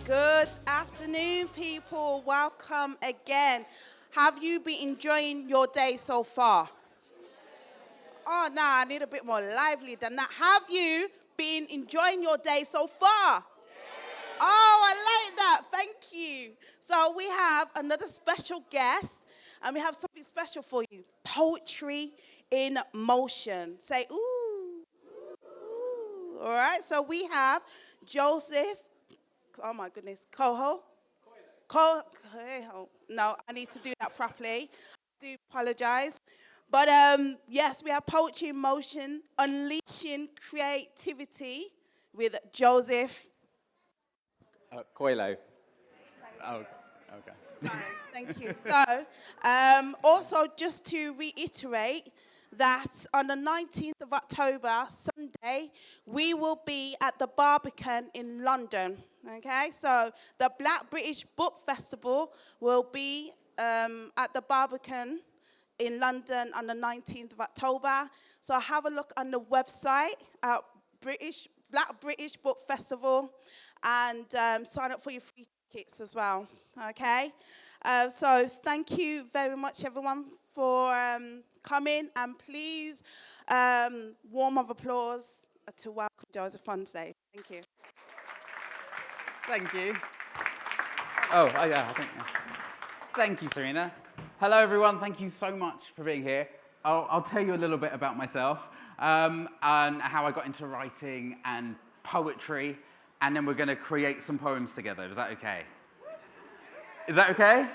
Good afternoon, people. Welcome again. Have you been enjoying your day so far? Oh, no, I need a bit more lively than that. Have you been enjoying your day so far? Oh, I like that. Thank you. So we have another special guest, and we have something special for you. Poetry in motion. Say, ooh, ooh. All right, so we have Joseph, oh my goodness, Coelho. No, I need to do that properly. I do apologize. But yes, we have Poetry in Motion, Unleashing Creativity with Joseph. Coelho. Oh, okay. Sorry, thank you. So, also just to reiterate that on the 19th of October, Sunday, we will be at the Barbican in London. Okay, so the Black British Book Festival will be at the Barbican in London on the 19th of October. So have a look on the website at Black British Book Festival and sign up for your free tickets as well. Okay, so thank you very much, everyone, for coming, and please warm of applause to welcome Joseph on stage. Thank you. Thank you. Yeah, I think. Thank you, Serena. Hello, everyone. Thank you so much for being here. I'll tell you a little bit about myself and how I got into writing and poetry, and then we're going to create some poems together. Is that okay? Is that okay? Yeah.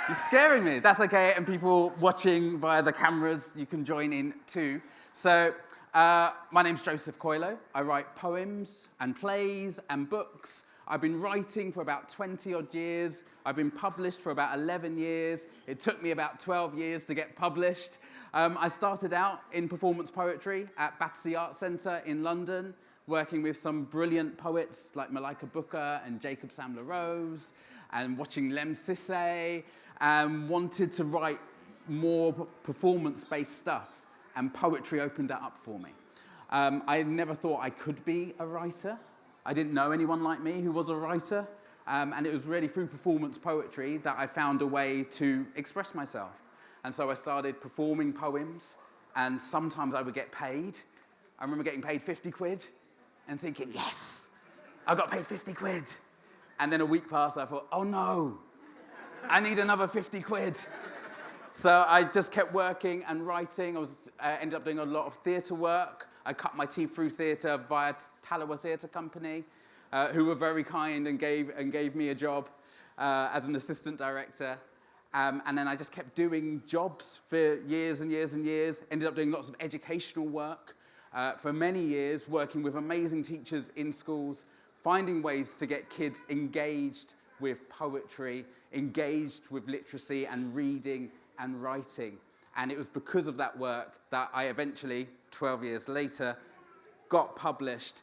You're scaring me. That's okay. And people watching via the cameras, you can join in too. So my name's Joseph Coelho. I write poems and plays and books. I've been writing for about 20 odd years. I've been published for about 11 years. It took me about 12 years to get published. I started out in performance poetry at Battersea Art Centre in London, working with some brilliant poets like Malika Booker and Jacob Samler-Rose, and watching Lem Sissay, and wanted to write more performance-based stuff, and poetry opened that up for me. I never thought I could be a writer. I didn't know anyone like me who was a writer, and it was really through performance poetry that I found a way to express myself. And so I started performing poems, and sometimes I would get paid. I remember getting paid 50 quid and thinking, yes, I got paid 50 quid. And then a week passed, I thought, oh no, I need another 50 quid. So I just kept working and writing. I ended up doing a lot of theatre work. I cut my teeth through theatre via Tallowa Theatre Company, who were very kind and gave me a job as an assistant director. And then I just kept doing jobs for years and years and years. Ended up doing lots of educational work for many years, working with amazing teachers in schools, finding ways to get kids engaged with poetry, engaged with literacy and reading and writing. And it was because of that work that I eventually, 12 years later, got published.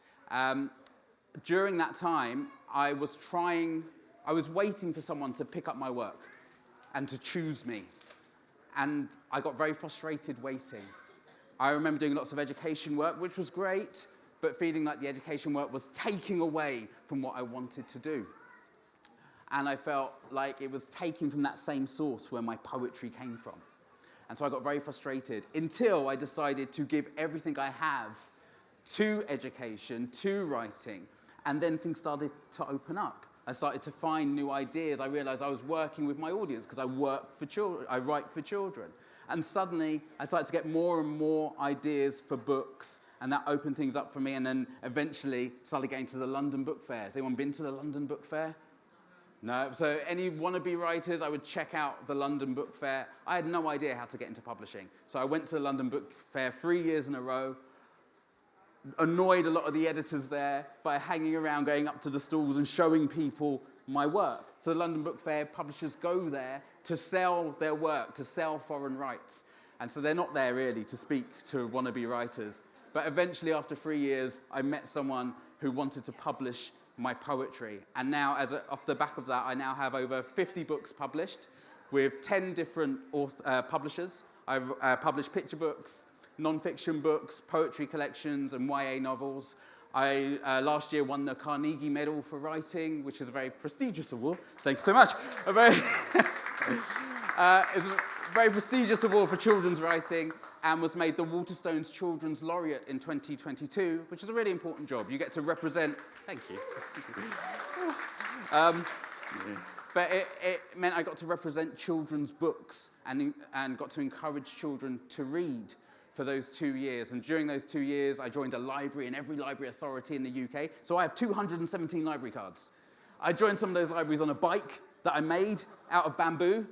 During that time, I was waiting for someone to pick up my work and to choose me. And I got very frustrated waiting. I remember doing lots of education work, which was great, but feeling like the education work was taking away from what I wanted to do. And I felt like it was taken from that same source where my poetry came from. And so I got very frustrated until I decided to give everything I have to education, to writing, and then things started to open up. I started to find new ideas. I realized I was working with my audience because I write for children. And suddenly I started to get more and more ideas for books, and that opened things up for me, and then eventually started getting to the London Book Fair. Has anyone been to the London Book Fair? No, so any wannabe writers, I would check out the London Book Fair. I had no idea how to get into publishing. So I went to the London Book Fair 3 years in a row, annoyed a lot of the editors there by hanging around, going up to the stalls and showing people my work. So the London Book Fair publishers go there to sell their work, to sell foreign rights. And so they're not there really to speak to wannabe writers. But eventually, after 3 years, I met someone who wanted to publish my poetry. And now, off the back of that, I now have over 50 books published with 10 different publishers. I've published picture books, non-fiction books, poetry collections, and YA novels. I last year won the Carnegie Medal for writing, which is a very prestigious award. Thank you so much. It's a very prestigious award for children's writing and was made the Waterstones Children's Laureate in 2022, which is a really important job. You get to represent... Thank you. But it meant I got to represent children's books and got to encourage children to read for those 2 years. And during those 2 years, I joined a library in every library authority in the UK. So I have 217 library cards. I joined some of those libraries on a bike that I made out of bamboo,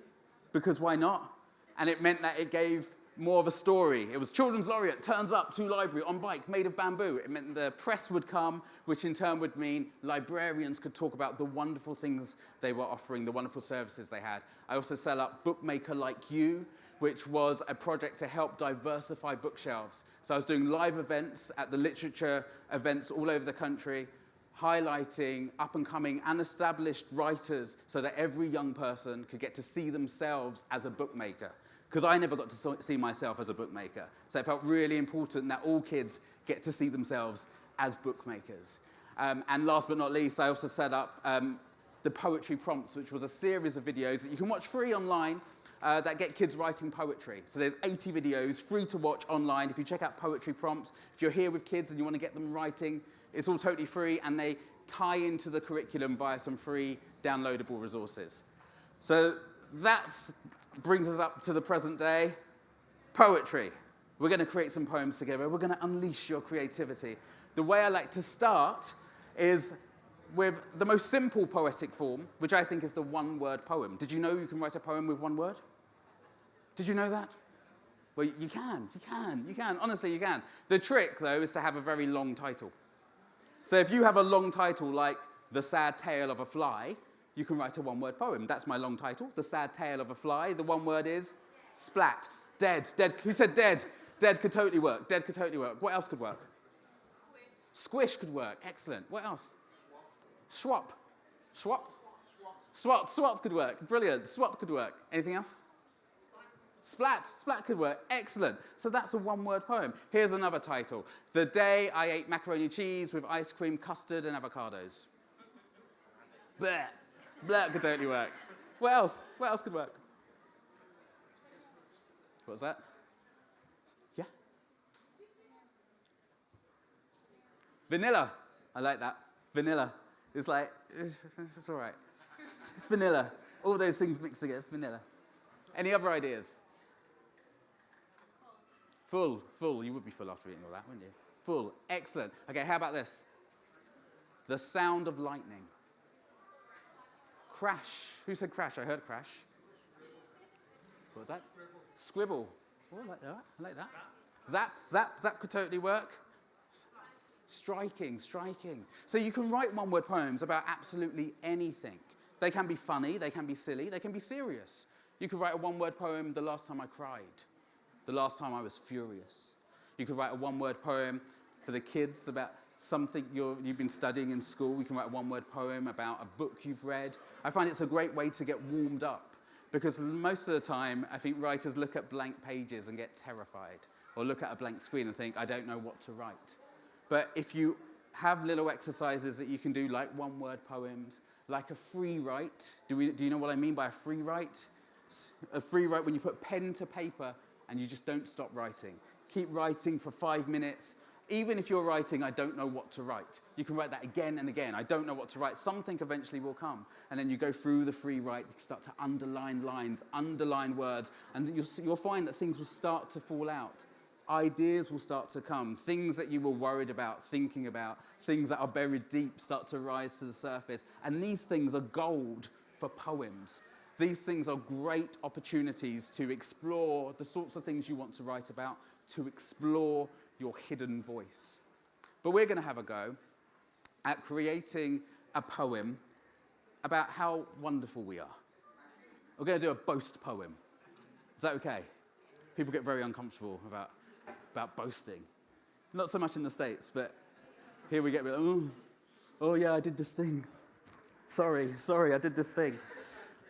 because why not? And it meant that it gave more of a story. It was Children's Laureate turns up to library on bike made of bamboo. It meant the press would come, which in turn would mean librarians could talk about the wonderful things they were offering, the wonderful services they had. I also set up Bookmaker Like You, which was a project to help diversify bookshelves. So I was doing live events at the literature events all over the country, highlighting up-and-coming and established writers so that every young person could get to see themselves as a bookmaker. Because I never got to see myself as a bookmaker. So it felt really important that all kids get to see themselves as bookmakers. And last but not least, I also set up the Poetry Prompts, which was a series of videos that you can watch free online that get kids writing poetry. So there's 80 videos free to watch online. If you check out Poetry Prompts, if you're here with kids and you want to get them writing, it's all totally free, and they tie into the curriculum via some free downloadable resources. So that brings us up to the present day. Poetry. We're going to create some poems together. We're going to unleash your creativity. The way I like to start is with the most simple poetic form, which I think is the one-word poem. Did you know you can write a poem with one word? Did you know that? Well, you can. Honestly, you can. The trick, though, is to have a very long title. So if you have a long title like The Sad Tale of a Fly, you can write a one-word poem. That's my long title, The Sad Tale of a Fly. The one word is splat. Dead. Who said dead? Dead could totally work. What else could work? Squish could work. Excellent. What else? Swap. Swat could work. Brilliant. Swat could work. Anything else? Splat could work. Excellent. So that's a one-word poem. Here's another title. The Day I Ate Macaroni Cheese with Ice Cream, Custard, and Avocados. Bleh. Bleh could totally work. What else? What else could work? What was that? Yeah? Vanilla. I like that. Vanilla. It's like, it's all right. It's vanilla. All those things mixed together. It's vanilla. Any other ideas? Full. You would be full after eating all that, wouldn't you? Full. Excellent. Okay, how about this? The Sound of Lightning. Crash. Who said crash? I heard crash. What was that? Scribble. Oh, I like that. Zap could totally work. Striking. So you can write one-word poems about absolutely anything. They can be funny, they can be silly, they can be serious. You could write a one-word poem, The Last Time I Cried. The Last Time I Was Furious. You could write a one-word poem for the kids about something you've been studying in school. You can write a one-word poem about a book you've read. I find it's a great way to get warmed up, because most of the time, I think writers look at blank pages and get terrified, or look at a blank screen and think, I don't know what to write. But if you have little exercises that you can do, like one-word poems, like a free write. Do you know what I mean by a free write? A free write when you put pen to paper and you just don't stop writing. Keep writing for 5 minutes. Even if you're writing, I don't know what to write. You can write that again and again. I don't know what to write. Something eventually will come. And then you go through the free write, you start to underline lines, underline words, and you'll find that things will start to fall out. Ideas will start to come. Things that you were worried about, thinking about, things that are buried deep start to rise to the surface. And these things are gold for poems. These things are great opportunities to explore the sorts of things you want to write about, to explore your hidden voice. But we're going to have a go at creating a poem about how wonderful we are. We're going to do a boast poem. Is that okay? People get very uncomfortable about boasting. Not so much in the States, but here we get, oh yeah, I did this thing. Sorry, I did this thing.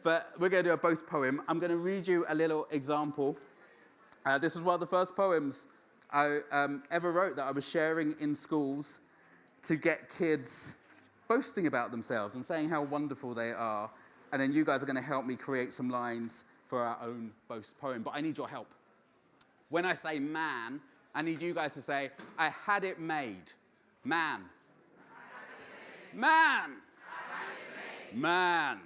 But we're going to do a boast poem. I'm going to read you a little example. This was one of the first poems I ever wrote that I was sharing in schools to get kids boasting about themselves and saying how wonderful they are. And then you guys are going to help me create some lines for our own boast poem. But I need your help. When I say man, I need you guys to say, I had it made. Man. Man. Man.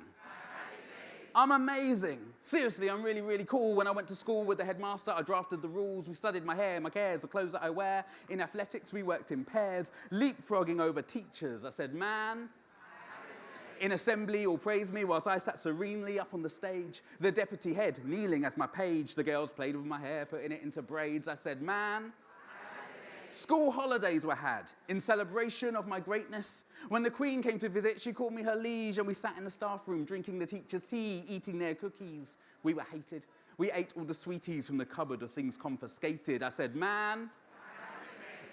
I'm amazing. Seriously, I'm really, really cool. When I went to school with the headmaster, I drafted the rules. We studied my hair, my cares, the clothes that I wear. In athletics, we worked in pairs, leapfrogging over teachers. I said, man. In assembly, all praised me whilst I sat serenely up on the stage. The deputy head kneeling as my page. The girls played with my hair, putting it into braids. I said, man. School holidays were had in celebration of my greatness. When the Queen came to visit, she called me her liege, and we sat in the staff room drinking the teacher's tea, eating their cookies. We were hated. We ate all the sweeties from the cupboard of things confiscated. I said, man.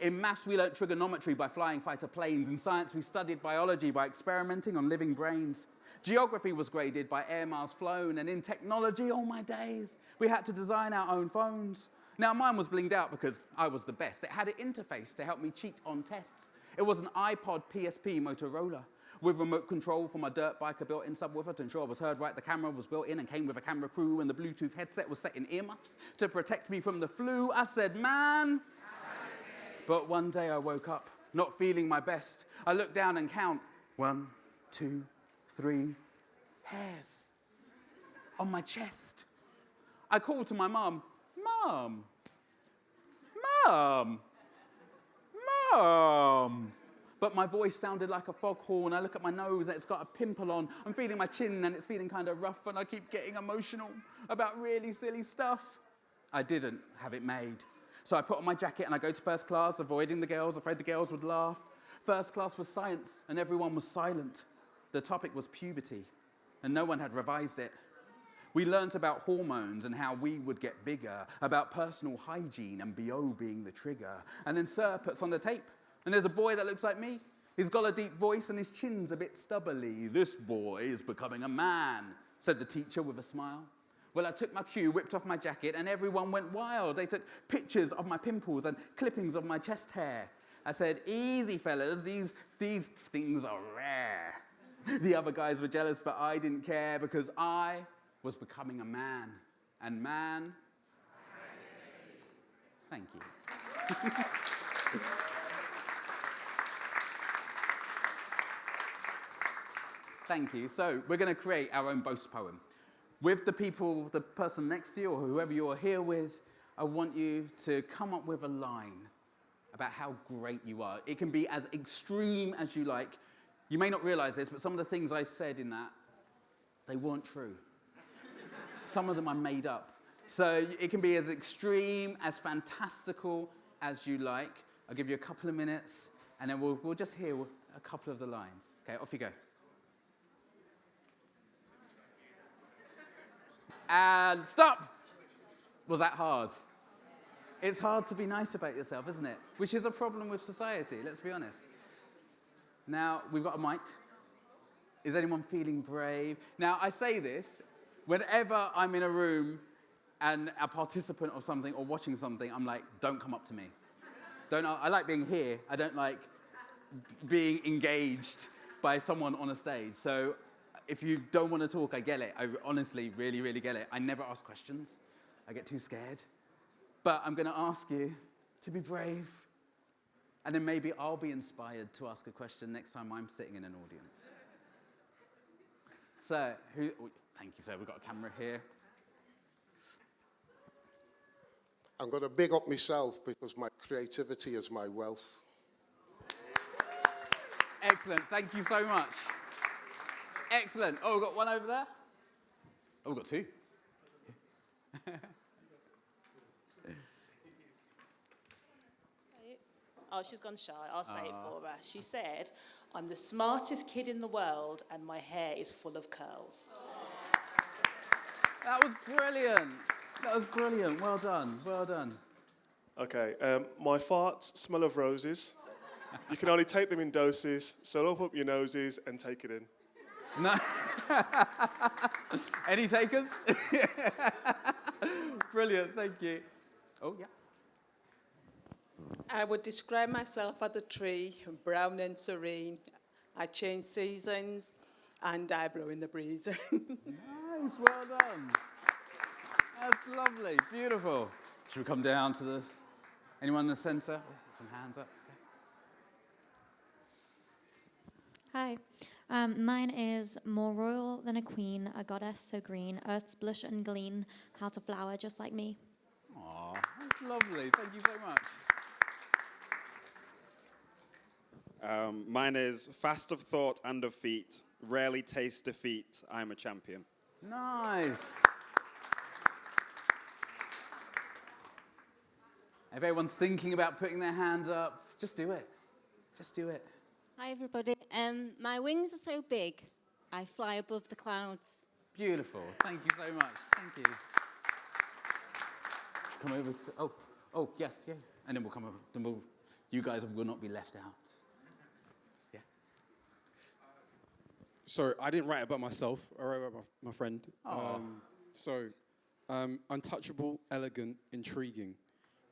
In maths, we learnt trigonometry by flying fighter planes. In science, we studied biology by experimenting on living brains. Geography was graded by air miles flown. And in technology, all my days, we had to design our own phones. Now, mine was blinged out because I was the best. It had an interface to help me cheat on tests. It was an iPod PSP Motorola with remote control for my dirt bike, a built-in subwoofer to ensure I was heard right. The camera was built in and came with a camera crew, and the Bluetooth headset was set in earmuffs to protect me from the flu. I said, man. But one day I woke up, not feeling my best. I looked down and count 1, 2, 3 hairs on my chest. I called to my mum, Mum, Mum, Mum. But my voice sounded like a foghorn. I look at my nose and it's got a pimple on. I'm feeling my chin and it's feeling kind of rough, and I keep getting emotional about really silly stuff. I didn't have it made. So I put on my jacket and I go to first class, avoiding the girls, afraid the girls would laugh. First class was science and everyone was silent. The topic was puberty and no one had revised it. We learnt about hormones and how we would get bigger, about personal hygiene and BO being the trigger. And then Sir puts on the tape, and there's a boy that looks like me. He's got a deep voice and his chin's a bit stubbly. This boy is becoming a man, said the teacher with a smile. Well, I took my cue, whipped off my jacket, and everyone went wild. They took pictures of my pimples and clippings of my chest hair. I said, easy, fellas, these things are rare. The other guys were jealous, but I didn't care because I was becoming a man. And man... Thank you. Thank you. So we're going to create our own boast poem. With the people, the person next to you or whoever you're here with, I want you to come up with a line about how great you are. It can be as extreme as you like. You may not realize this, but some of the things I said in that, they weren't true. Some of them I made up. So it can be as extreme, as fantastical as you like. I'll give you a couple of minutes, and then we'll just hear a couple of the lines. Okay, off you go. And stop! Was that hard? It's hard to be nice about yourself, isn't it? Which is a problem with society, let's be honest. Now, we've got a mic. Is anyone feeling brave? Now, I say this, whenever I'm in a room and a participant or something or watching something, I'm like, don't come up to me. I like being here. I don't like being engaged by someone on a stage. So if you don't want to talk, I get it. I honestly really, really get it. I never ask questions. I get too scared. But I'm going to ask you to be brave. And then maybe I'll be inspired to ask a question next time I'm sitting in an audience. So, thank you, sir. We've got a camera here. I'm going to big up myself because my creativity is my wealth. Excellent. Thank you so much. Excellent. Oh, we've got one over there. Oh, we've got two. Oh, she's gone shy. I'll say it for her. She said, I'm the smartest kid in the world and my hair is full of curls. That was brilliant. That was brilliant. Well done. Well done. Okay, my farts smell of roses. You can only take them in doses, so open up your noses and take it in. No. Any takers? Brilliant. Thank you. Oh, yeah. I would describe myself as a tree, brown and serene. I change seasons and I blow in the breeze. Nice, well done. That's lovely, beautiful. Should we come down to anyone in the centre? Some hands up. Hi. Mine is more royal than a queen, a goddess so green, earth's blush and gleam, how to flower just like me. Aw, that's lovely. Thank you so much. Mine is fast of thought and of feet, rarely taste defeat, I'm a champion. Nice. If everyone's thinking about putting their hand up, just do it. Just do it. Hi everybody. My wings are so big, I fly above the clouds. Beautiful. Thank you so much. Thank you. Come over. Oh, yes, yeah. And then we'll come over. Then you guys will not be left out. Yeah. So I didn't write about myself. I wrote about my friend. Untouchable, elegant, intriguing.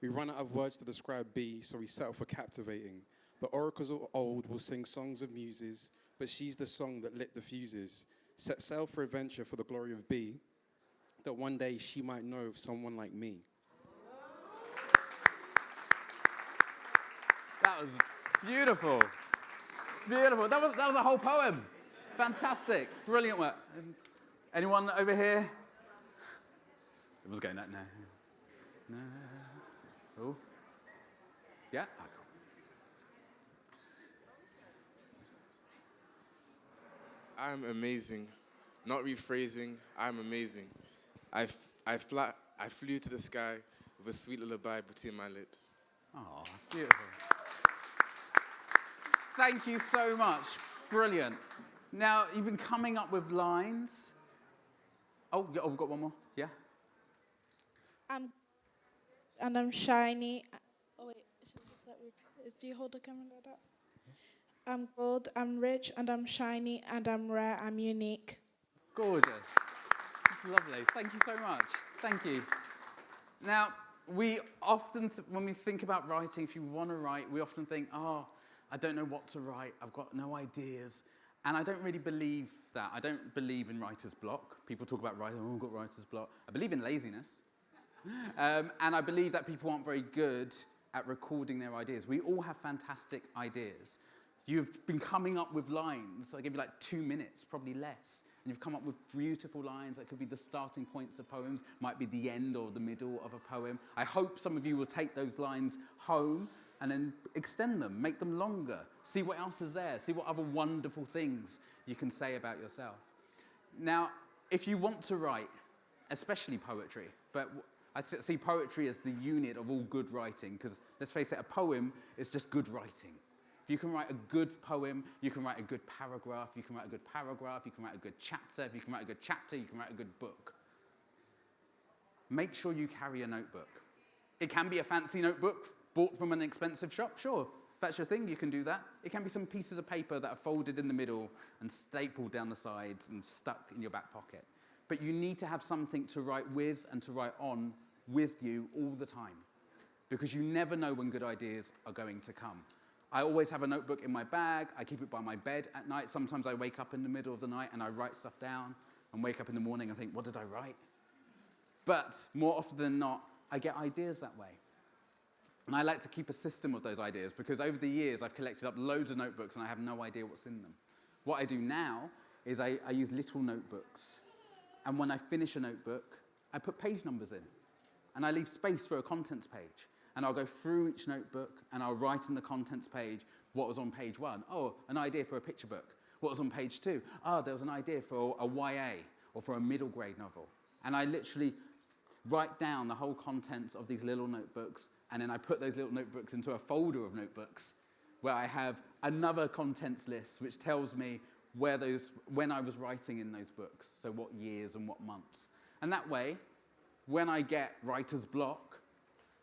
We run out of words to describe B, so we settle for captivating. The oracles of old will sing songs of muses, but she's the song that lit the fuses. Set sail for adventure for the glory of B, that one day she might know of someone like me. That was beautiful. Beautiful. That was a whole poem. Fantastic. Brilliant work. Anyone over here? Everyone's going that now. No. Oh. Yeah? Oh, cool. I'm amazing. Not rephrasing, I'm amazing. I flew to the sky with a sweet lullaby between my lips. Oh, that's beautiful. Thank you so much. Brilliant. Now, you've been coming up with lines. Oh, we've got one more. Yeah? I'm shiny. Oh, wait. Do you hold the camera like that? I'm gold, I'm rich, and I'm shiny, and I'm rare, I'm unique. Gorgeous. That's lovely. Thank you so much. Thank you. Now, we often, when we think about writing, if you want to write, we often think, oh, I don't know what to write. I've got no ideas. And I don't really believe that. I don't believe in writer's block. People talk about writing, oh, I've got writer's block. I believe in laziness. And I believe that people aren't very good at recording their ideas. We all have fantastic ideas. You've been coming up with lines. I give you like 2 minutes, probably less. And you've come up with beautiful lines that could be the starting points of poems, might be the end or the middle of a poem. I hope some of you will take those lines home and then extend them, make them longer, see what else is there, see what other wonderful things you can say about yourself. Now, if you want to write, especially poetry, but I see poetry as the unit of all good writing, because let's face it, a poem is just good writing. If you can write a good poem, you can write a good paragraph, you can write a good paragraph, you can write a good chapter, if you can write a good chapter, you can write a good book. Make sure you carry a notebook. It can be a fancy notebook bought from an expensive shop, sure. If that's your thing, you can do that. It can be some pieces of paper that are folded in the middle and stapled down the sides and stuck in your back pocket. But you need to have something to write with and to write on with you all the time, because you never know when good ideas are going to come. I always have a notebook in my bag. I keep it by my bed at night. Sometimes I wake up in the middle of the night and I write stuff down and wake up in the morning and think, what did I write? But more often than not, I get ideas that way. And I like to keep a system of those ideas, because over the years I've collected up loads of notebooks and I have no idea what's in them. What I do now is I use little notebooks. And when I finish a notebook, I put page numbers in. And I leave space for a contents page. And I'll go through each notebook and I'll write in the contents page what was on page 1. Oh, an idea for a picture book. What was on page 2? Oh, there was an idea for a YA or for a middle grade novel. And I literally write down the whole contents of these little notebooks, and then I put those little notebooks into a folder of notebooks where I have another contents list which tells me when I was writing in those books, so what years and what months. And that way, when I get writer's block,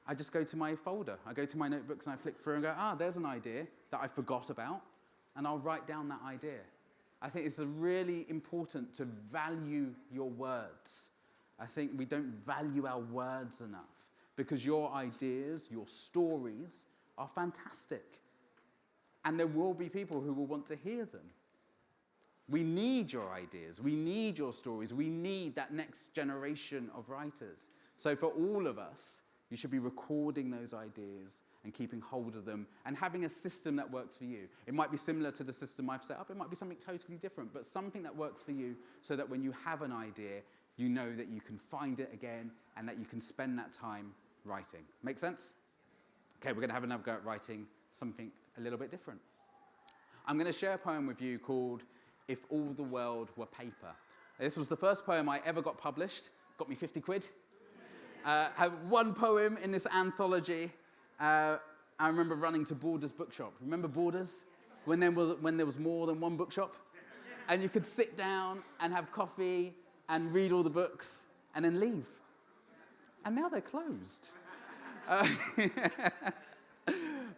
I just go to my folder. I go to my notebooks and I flick through and go, there's an idea that I forgot about, and I'll write down that idea. I think it's really important to value your words. I think we don't value our words enough, because your ideas, your stories, are fantastic. And there will be people who will want to hear them. We need your ideas. We need your stories. We need that next generation of writers. So for all of us, you should be recording those ideas and keeping hold of them and having a system that works for you. It might be similar to the system I've set up. It might be something totally different, but something that works for you so that when you have an idea, you know that you can find it again and that you can spend that time writing. Make sense? Okay, we're going to have another go at writing something a little bit different. I'm going to share a poem with you called If All the World Were Paper. This was the first poem I ever got published. Got me 50 quid. I have one poem in this anthology. I remember running to Borders bookshop. Remember Borders? When there was more than one bookshop? And you could sit down and have coffee and read all the books and then leave. And now they're closed.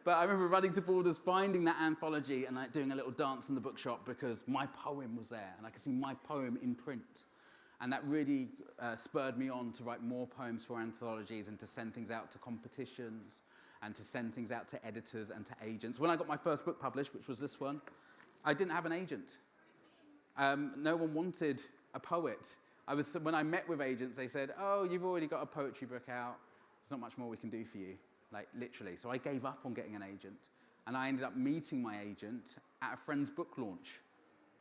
But I remember running to Borders, finding that anthology and like doing a little dance in the bookshop because my poem was there and I could see my poem in print. And that really spurred me on to write more poems for anthologies and to send things out to competitions and to send things out to editors and to agents. When I got my first book published, which was this one, I didn't have an agent. No one wanted a poet. When I met with agents, they said, oh, you've already got a poetry book out. There's not much more we can do for you, like literally. So I gave up on getting an agent. And I ended up meeting my agent at a friend's book launch.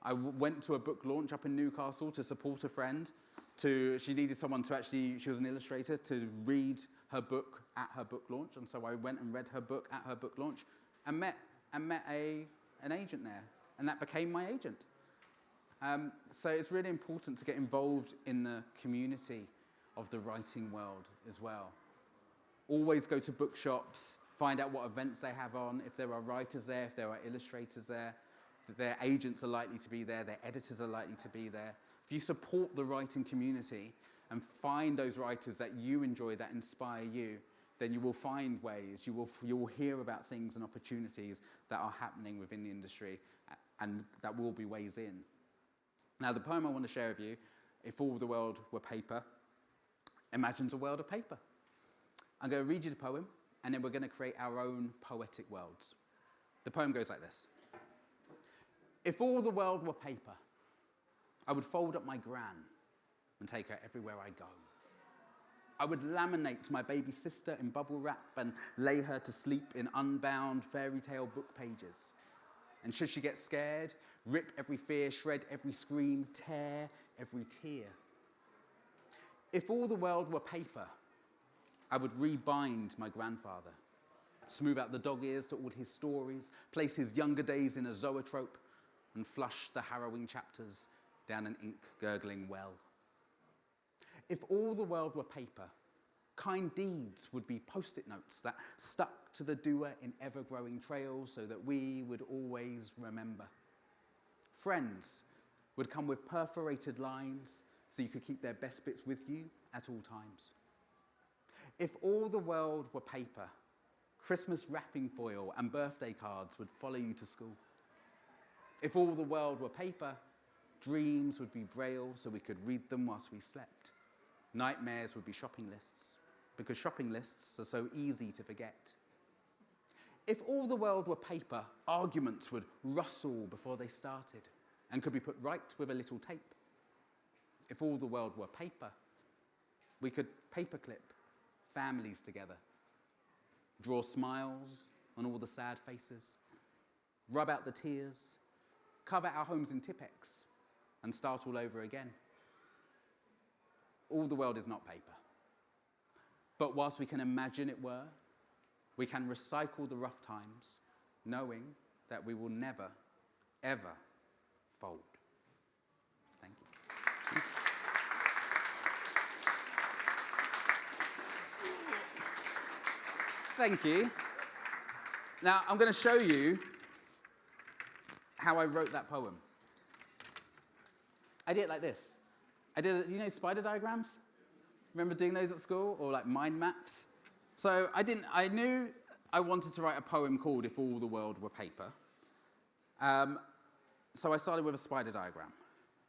I went to a book launch up in Newcastle to support a friend. She needed someone to actually, she was an illustrator, to read her book at her book launch. And so I went and read her book at her book launch and met an agent there. And that became my agent. So it's really important to get involved in the community of the writing world as well. Always go to bookshops, find out what events they have on, if there are writers there, if there are illustrators there, if their agents are likely to be there, their editors are likely to be there. If you support the writing community and find those writers that you enjoy, that inspire you, then you will find ways, you will hear about things and opportunities that are happening within the industry, and that will be ways in. Now, the poem I want to share with you, If All the World Were Paper, imagines a world of paper. I'm going to read you the poem, and then we're going to create our own poetic worlds. The poem goes like this. If all the world were paper, I would fold up my gran and take her everywhere I go. I would laminate my baby sister in bubble wrap and lay her to sleep in unbound fairy tale book pages. And should she get scared, rip every fear, shred every scream, tear every tear. If all the world were paper, I would rebind my grandfather, smooth out the dog ears to all his stories, place his younger days in a zoetrope, and flush the harrowing chapters down an ink-gurgling well. If all the world were paper, kind deeds would be post-it notes that stuck to the doer in ever-growing trails so that we would always remember. Friends would come with perforated lines so you could keep their best bits with you at all times. If all the world were paper, Christmas wrapping foil and birthday cards would follow you to school. If all the world were paper, dreams would be braille so we could read them whilst we slept. Nightmares would be shopping lists, because shopping lists are so easy to forget. If all the world were paper, arguments would rustle before they started and could be put right with a little tape. If all the world were paper, we could paperclip families together, draw smiles on all the sad faces, rub out the tears, cover our homes in Tipp-Ex, and start all over again. All the world is not paper. But whilst we can imagine it were, we can recycle the rough times, knowing that we will never, ever fold. Thank you. Thank you. Now, I'm going to show you how I wrote that poem. I did it like this. You know spider diagrams? Remember doing those at school? Or like mind maps? So I knew I wanted to write a poem called If All the World Were Paper. So I started with a spider diagram.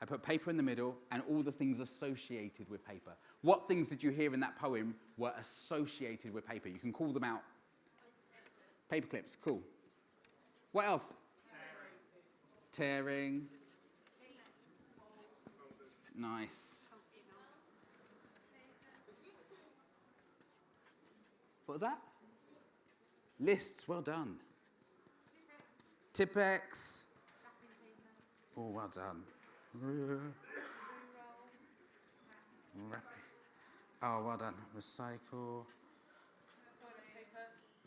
I put paper in the middle and all the things associated with paper. What things did you hear in that poem were associated with paper? You can call them out. Paper clips, cool. What else? Tearing. Nice. What was that? Lists, well done. Tipex. Oh, well done. Oh, well done. Recycle.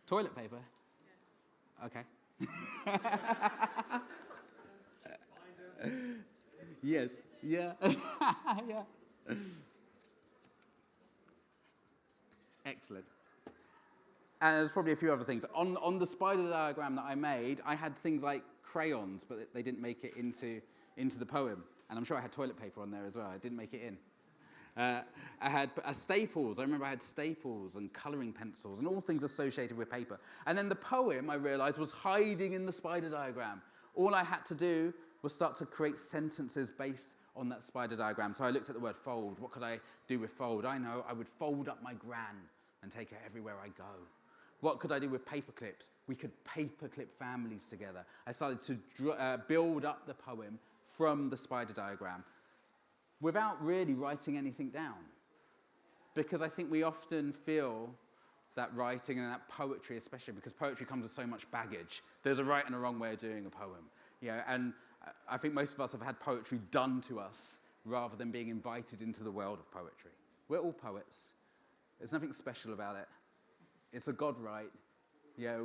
Toilet paper? Okay. Yes, yeah. Yeah. Excellent. And there's probably a few other things. On the spider diagram that I made, I had things like crayons, but they didn't make it into the poem. And I'm sure I had toilet paper on there as well. I didn't make it in. I had staples. I remember I had staples and colouring pencils and all things associated with paper. And then the poem, I realised, was hiding in the spider diagram. All I had to do was start to create sentences based on that spider diagram. So I looked at the word fold. What could I do with fold? I know I would fold up my gran and take her everywhere I go. What could I do with paper clips? We could paperclip families together. I started to build up the poem from the spider diagram without really writing anything down. Because I think we often feel that writing and that poetry, especially because poetry comes with so much baggage. There's a right and a wrong way of doing a poem. And I think most of us have had poetry done to us rather than being invited into the world of poetry. We're all poets. There's nothing special about it. It's a God right.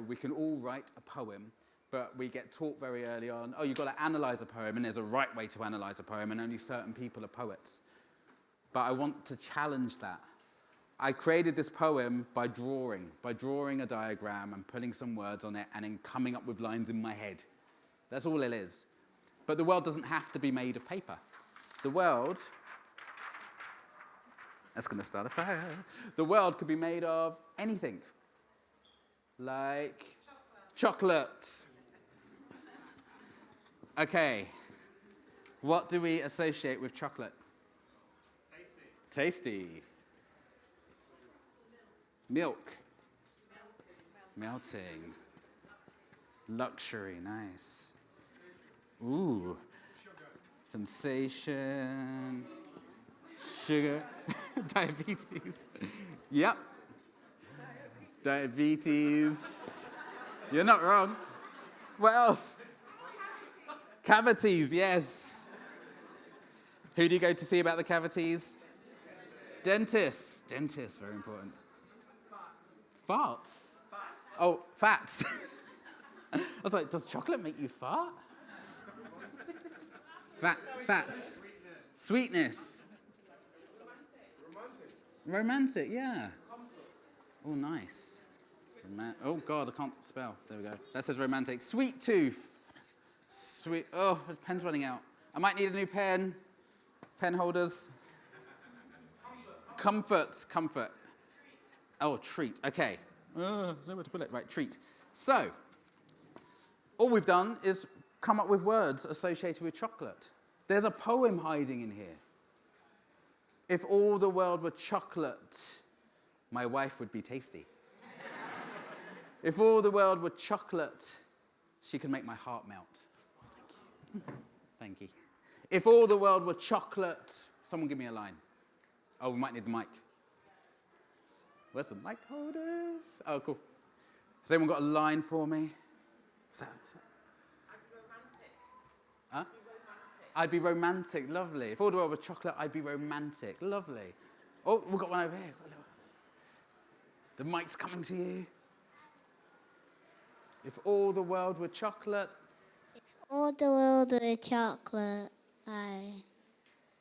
We can all write a poem, but we get taught very early on, you've got to analyse a poem, and there's a right way to analyse a poem, and only certain people are poets. But I want to challenge that. I created this poem by drawing a diagram and putting some words on it, and then coming up with lines in my head. That's all it is. But the world doesn't have to be made of paper. The world... That's going to start a fire. The world could be made of anything. Like chocolate. Okay. What do we associate with chocolate? Tasty. Milk. Melting. Luxury, nice. Ooh. Sensation. Sugar. Diabetes. Yep. Diabetes. You're not wrong. What else? Cavities, yes. Who do you go to see about the cavities? Dentists. Dentists, very important. Farts? Oh, fats. I was like, does chocolate make you fart? Fats. Sweetness. Romantic, yeah. Oh, nice. Oh, God, I can't spell. There we go. That says romantic. Sweet tooth. Sweet. Oh, the pen's running out. I might need a new pen. Pen holders. Comfort. Oh, treat. Okay. There's nowhere to put it. Right, treat. So, all we've done is come up with words associated with chocolate. There's a poem hiding in here. If all the world were chocolate, my wife would be tasty. If all the world were chocolate, she could make my heart melt. Oh, thank you. If all the world were chocolate, someone give me a line. Oh, we might need the mic. Where's the mic holders? Oh, cool. Has anyone got a line for me? What's that? I'd be romantic. Huh? I'd be romantic, lovely. If all the world were chocolate, I'd be romantic, lovely. Oh, we've got one over here. The mic's coming to you. If all the world were chocolate. If all the world were chocolate, I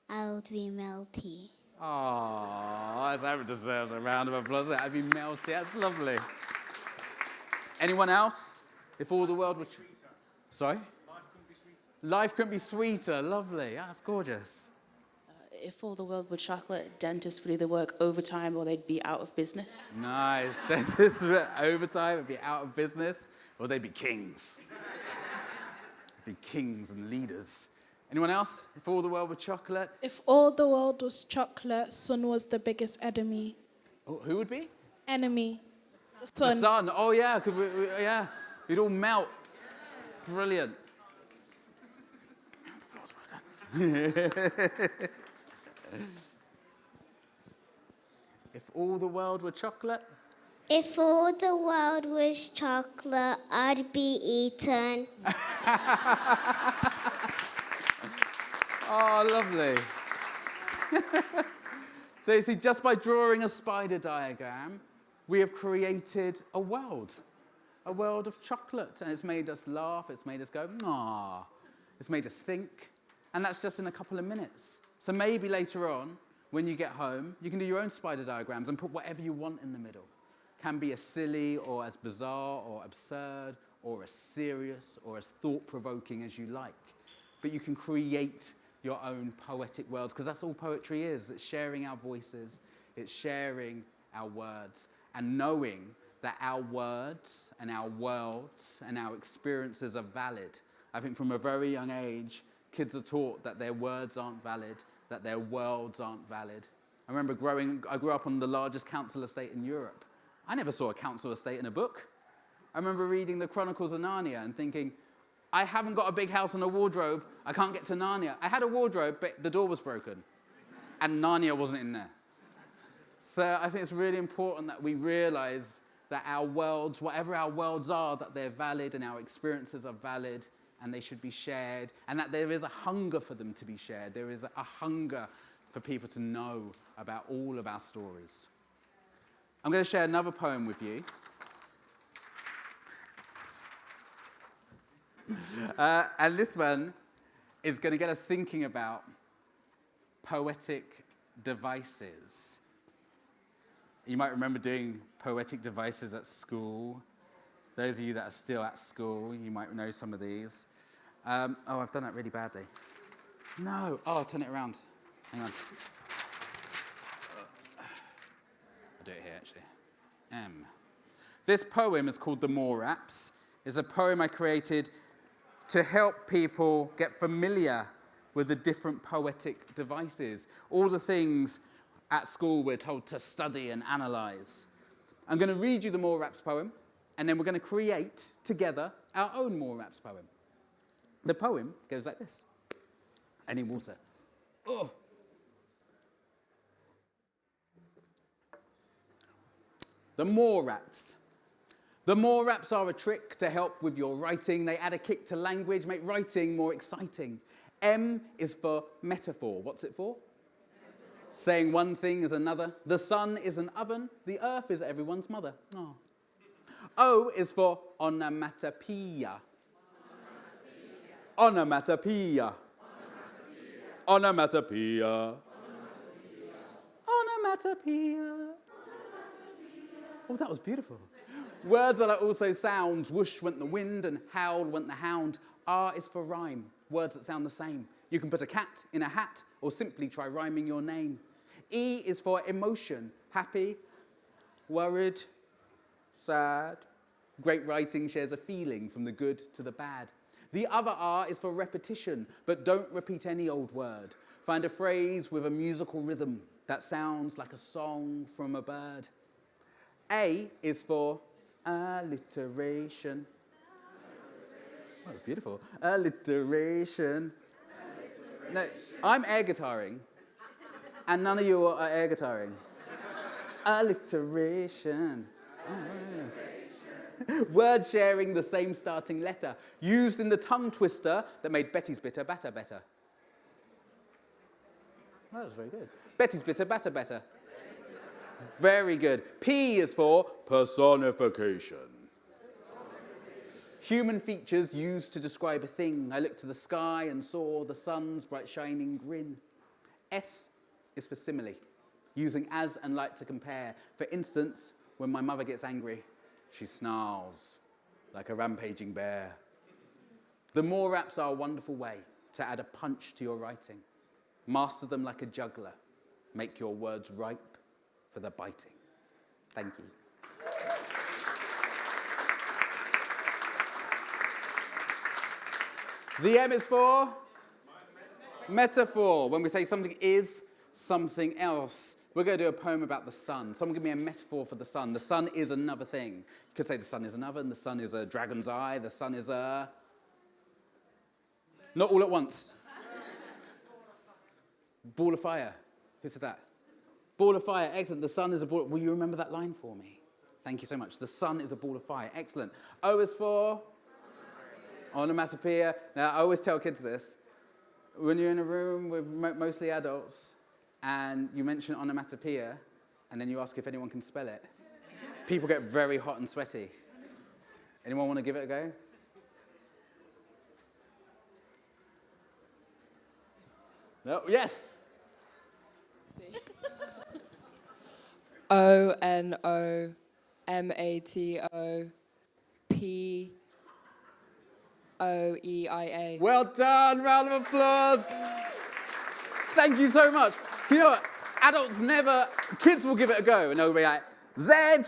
would be melty. Oh, that deserves a round of applause. I'd be melty. That's lovely. Anyone else? If all the world were... Sorry? Life couldn't be sweeter. Lovely. That's gorgeous. If all the world were chocolate, dentists would either work overtime or they'd be out of business. Nice. Dentists would overtime would be out of business, or they'd be kings. They'd be kings and leaders. Anyone else? If all the world were chocolate? If all the world was chocolate, sun was the biggest enemy. Oh, who would be? Enemy. The sun. The sun. Oh, yeah. Yeah. You'd all melt. Brilliant. If all the world were chocolate. If all the world was chocolate, I'd be eaten. Oh, lovely. So you see, just by drawing a spider diagram, we have created a world of chocolate. And it's made us laugh, it's made us go, "Aw." It's made us think. And that's just in a couple of minutes. So maybe later on, when you get home, you can do your own spider diagrams and put whatever you want in the middle. Can be as silly or as bizarre or absurd or as serious or as thought-provoking as you like. But you can create your own poetic worlds, because that's all poetry is. It's sharing our voices, it's sharing our words, and knowing that our words and our worlds and our experiences are valid. I think from a very young age, kids are taught that their words aren't valid, that their worlds aren't valid. I remember I grew up on the largest council estate in Europe. I never saw a council estate in a book. I remember reading the Chronicles of Narnia and thinking, I haven't got a big house and a wardrobe, I can't get to Narnia. I had a wardrobe, but the door was broken, and Narnia wasn't in there. So I think it's really important that we realize that our worlds, whatever our worlds are, that they're valid and our experiences are valid and they should be shared, and that there is a hunger for them to be shared. There is a hunger for people to know about all of our stories. I'm going to share another poem with you. And this one is going to get us thinking about poetic devices. You might remember doing poetic devices at school. Those of you that are still at school, you might know some of these. Oh, I've done that really badly. No. Oh, I'll turn it around. Hang on. I'll do it here, actually. This poem is called The More Raps. It's a poem I created to help people get familiar with the different poetic devices, all the things at school we're told to study and analyse. I'm going to read you the More Raps poem, and then we're going to create together our own More Raps poem. The poem goes like this. I need water. Oh. The More Raps. The More Raps are a trick to help with your writing. They add a kick to language, make writing more exciting. M is for metaphor. What's it for? Metaphor. Saying one thing is another. The sun is an oven. The earth is everyone's mother. Oh. O is for onomatopoeia. Onomatopoeia. Onomatopoeia. Onomatopoeia. Oh, that was beautiful. Words are also sounds. Whoosh went the wind and howl went the hound. R is for rhyme. Words that sound the same. You can put a cat in a hat or simply try rhyming your name. E is for emotion. Happy, worried, sad. Great writing shares a feeling from the good to the bad. The other R is for repetition, but don't repeat any old word. Find a phrase with a musical rhythm that sounds like a song from a bird. A is for alliteration. Oh, that's beautiful. Alliteration. No, I'm air guitaring, and none of you are air guitaring. Alliteration. Words sharing the same starting letter, used in the tongue twister that made Betty's bitter batter better. That was very good. Betty's bitter batter better. Very good. P is for personification. Human features used to describe a thing. I looked to the sky and saw the sun's bright shining grin. S is for simile, using as and like to compare. For instance, when my mother gets angry, she snarls like a rampaging bear. The More Raps are a wonderful way to add a punch to your writing. Master them like a juggler. Make your words ripe for the biting. Thank you. The M is for metaphor. When we say something is something else, We're going to do a poem about the sun. Someone give me a metaphor for the sun. The sun is another thing. You could say the sun is an oven, the sun is a dragon's eye, the sun is a... Not all at once. Ball of fire. Who said that? Ball of fire. Excellent. The sun is a ball... Will you remember that line for me? Thank you so much. The sun is a ball of fire. Excellent. O is for... Onomatopoeia. Now, I always tell kids this. When you're in a room with mostly adults and you mention onomatopoeia and then you ask if anyone can spell it, people get very hot and sweaty. Anyone want to give it a go? No? Yes! ONOMATOPOEIA. Well done, round of applause. Thank you so much. You know what? Adults never, kids will give it a go and they'll be like, Z,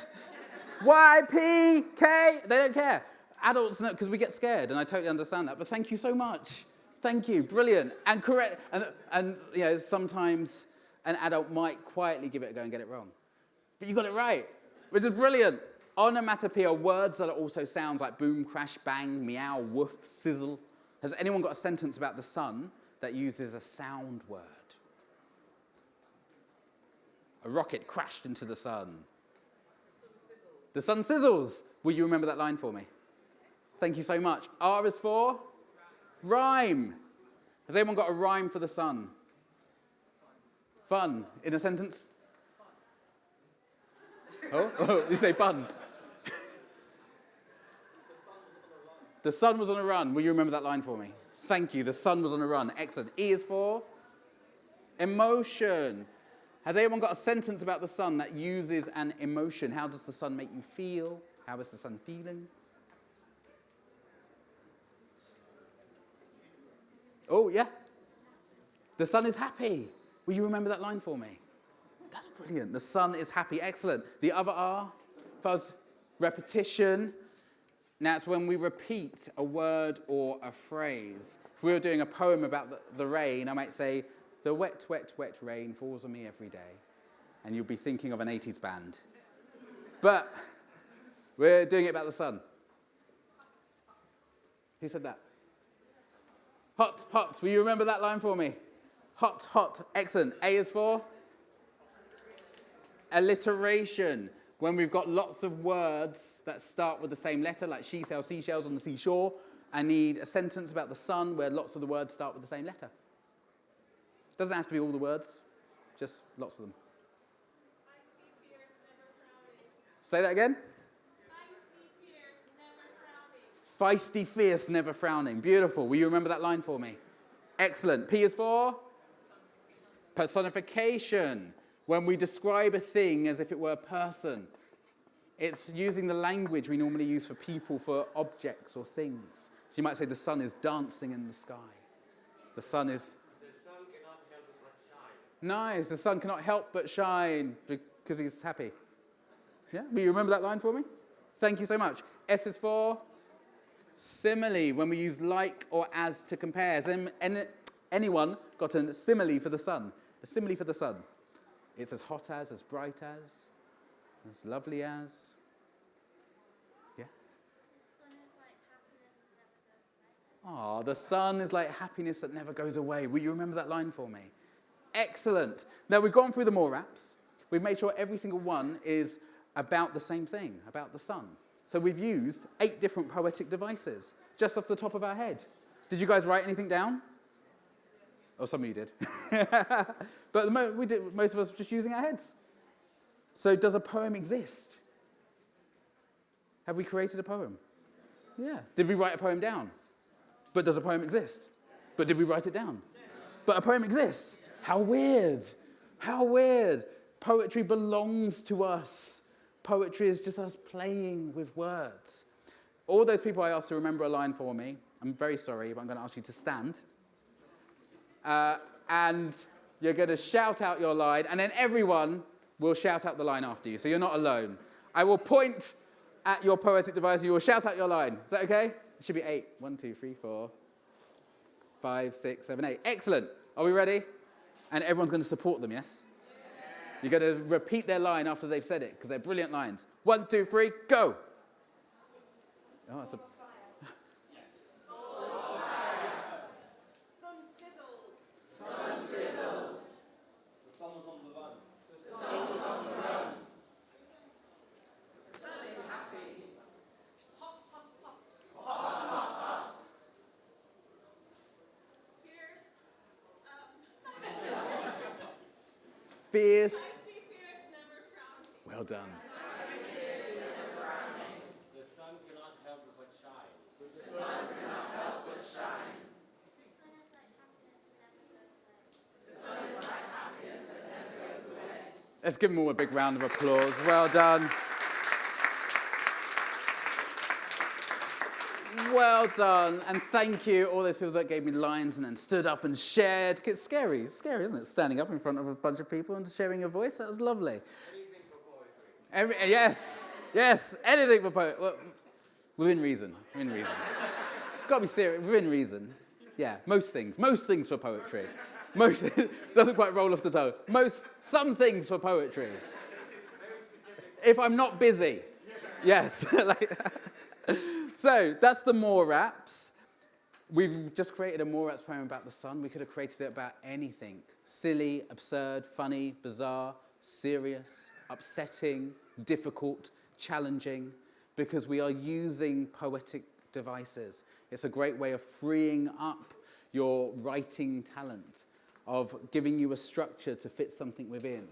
Y, P, K. They don't care. Adults, because we get scared and I totally understand that, but thank you so much. Thank you, brilliant. And correct, and you know, sometimes an adult might quietly give it a go and get it wrong. But you got it right, which is brilliant. Onomatopoeia are words that are also sounds like boom, crash, bang, meow, woof, sizzle. Has anyone got a sentence about the sun that uses a sound word? A rocket crashed into the sun. The sun sizzles. Will you remember that line for me? Thank you so much. R is for? Rhyme. Has anyone got a rhyme for the sun? Fun. In a sentence? Oh, you say bun. The sun was on a run. Will you remember that line for me? Thank you. The sun was on a run. Excellent. E is for? Emotion. Has anyone got a sentence about the sun that uses an emotion? How does the sun make you feel? How is the sun feeling? Oh, yeah. The sun is happy. Will you remember that line for me? That's brilliant. The sun is happy. Excellent. The other R, fuzz, repetition. Now, it's when we repeat a word or a phrase. If we were doing a poem about the rain, I might say, the wet, wet, wet rain falls on me every day. And you'll be thinking of an 80s band. But we're doing it about the sun. Who said that? Hot, hot. Will you remember that line for me? Hot, hot. Excellent. A is for? Alliteration. When we've got lots of words that start with the same letter, like she sells seashells on the seashore, I need a sentence about the sun where lots of the words start with the same letter. Doesn't have to be all the words, just lots of them. Say that again? Feisty, fierce, never frowning. Beautiful. Will you remember that line for me? Excellent. P is for? Personification. When we describe a thing as if it were a person. It's using the language we normally use for people, for objects or things. So you might say the sun is dancing in the sky. The sun is... The sun cannot help but shine. Nice. The sun cannot help but shine because he's happy. Yeah? Will you remember that line for me? Thank you so much. S is for? Simile. When we use like or as to compare. Has anyone got a simile for the sun? A simile for the sun. It's as hot as bright as lovely as. Yeah? Ah, the sun is like happiness that never goes away. Will you remember that line for me? Excellent. Now, we've gone through the more raps. We've made sure every single one is about the same thing, about the sun. So we've used 8 different poetic devices, just off the top of our head. Did you guys write anything down? Oh, some of you did. But most of us were just using our heads. So does a poem exist? Have we created a poem? Yeah. Did we write a poem down? But does a poem exist? But did we write it down? But a poem exists. How weird. How weird. Poetry belongs to us. Poetry is just us playing with words. All those people I asked to remember a line for me, I'm very sorry, but I'm going to ask you to stand. And you're going to shout out your line, and then everyone will shout out the line after you, so you're not alone. I will point at your poetic device, and you will shout out your line. Is that okay? It should be 8. 1, 2, 3, 4, 5, 6, 7, 8. Excellent. Are we ready? And everyone's going to support them, yes? You're going to repeat their line after they've said it, because they're brilliant lines. 1, 2, 3, go. Oh, that's a... Sun sizzles. Sun sizzles. The sun was on the run. The sun was on the run. The sun is happy. Hot, hot, hot. Hot, hot, hot. Fierce. Well done. The sun cannot help but shine. The sun cannot help but shine. The sun is like happiness that never goes away. Let's give them all a big round of applause. Well done. Well done, and thank you, all those people that gave me lines and then stood up and shared. It's scary, isn't it? Standing up in front of a bunch of people and sharing your voice, that was lovely. Anything for poetry. Yes, anything for poetry. Well, within reason. Gotta be serious, within reason. Yeah, most things for poetry. Most, doesn't quite roll off the tongue. Some things for poetry. If I'm not busy. Yes. So, that's the More Raps. We've just created a More Raps poem about the sun. We could have created it about anything. Silly, absurd, funny, bizarre, serious, upsetting, difficult, challenging, because we are using poetic devices. It's a great way of freeing up your writing talent, of giving you a structure to fit something within.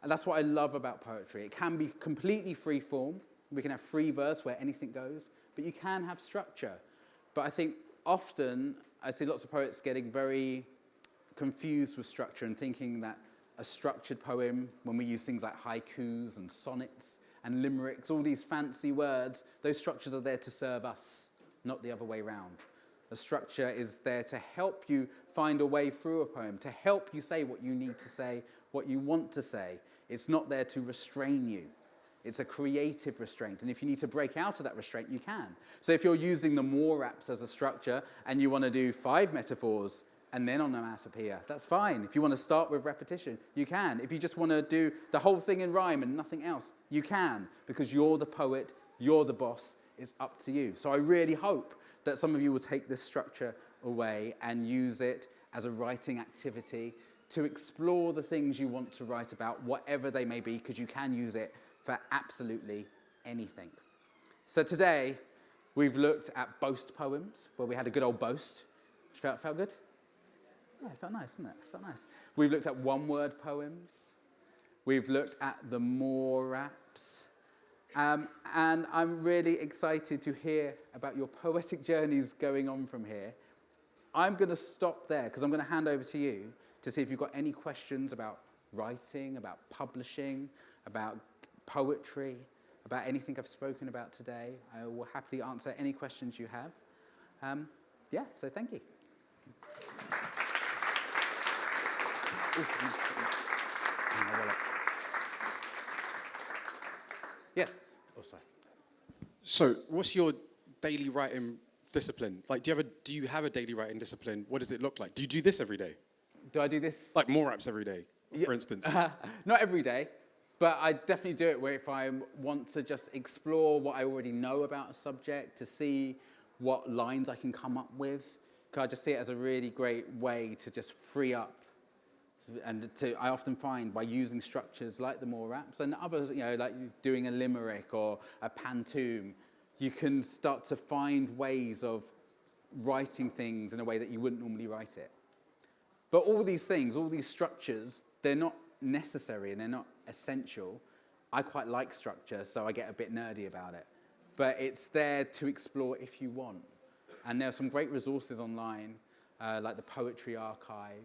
And that's what I love about poetry. It can be completely free form. We can have free verse where anything goes, but you can have structure. But I think often I see lots of poets getting very confused with structure and thinking that a structured poem, when we use things like haikus and sonnets and limericks, all these fancy words, those structures are there to serve us, not the other way around. A structure is there to help you find a way through a poem, to help you say what you need to say, what you want to say. It's not there to restrain you. It's a creative restraint, and if you need to break out of that restraint, you can. So if you're using the More Raps as a structure and you want to do 5 metaphors and then onomatopoeia, that's fine. If you want to start with repetition, you can. If you just want to do the whole thing in rhyme and nothing else, you can, because you're the poet, you're the boss, it's up to you. So I really hope that some of you will take this structure away and use it as a writing activity to explore the things you want to write about, whatever they may be, because you can use it for absolutely anything. So today, we've looked at boast poems, where we had a good old boast. Felt good? Yeah, it felt nice, didn't it? It felt nice. We've looked at one-word poems. We've looked at the More Raps. And I'm really excited to hear about your poetic journeys going on from here. I'm going to stop there, because I'm going to hand over to you to see if you've got any questions about writing, about publishing, about poetry, about anything I've spoken about today. I will happily answer any questions you have. So thank you. Yes. Oh, sorry. So, what's your daily writing discipline? Like, do you have a daily writing discipline? What does it look like? Do you do this every day? Do I do this? Like More Raps every day, for instance? Not every day. But I definitely do it where if I want to just explore what I already know about a subject, to see what lines I can come up with, because I just see it as a really great way to just free up. And I often find by using structures like the More Raps and others, like doing a limerick or a pantoum, you can start to find ways of writing things in a way that you wouldn't normally write it. But all these things, all these structures, they're not necessary and they're not essential. I quite like structure, so I get a bit nerdy about it. But it's there to explore if you want. And there are some great resources online, like the Poetry Archive.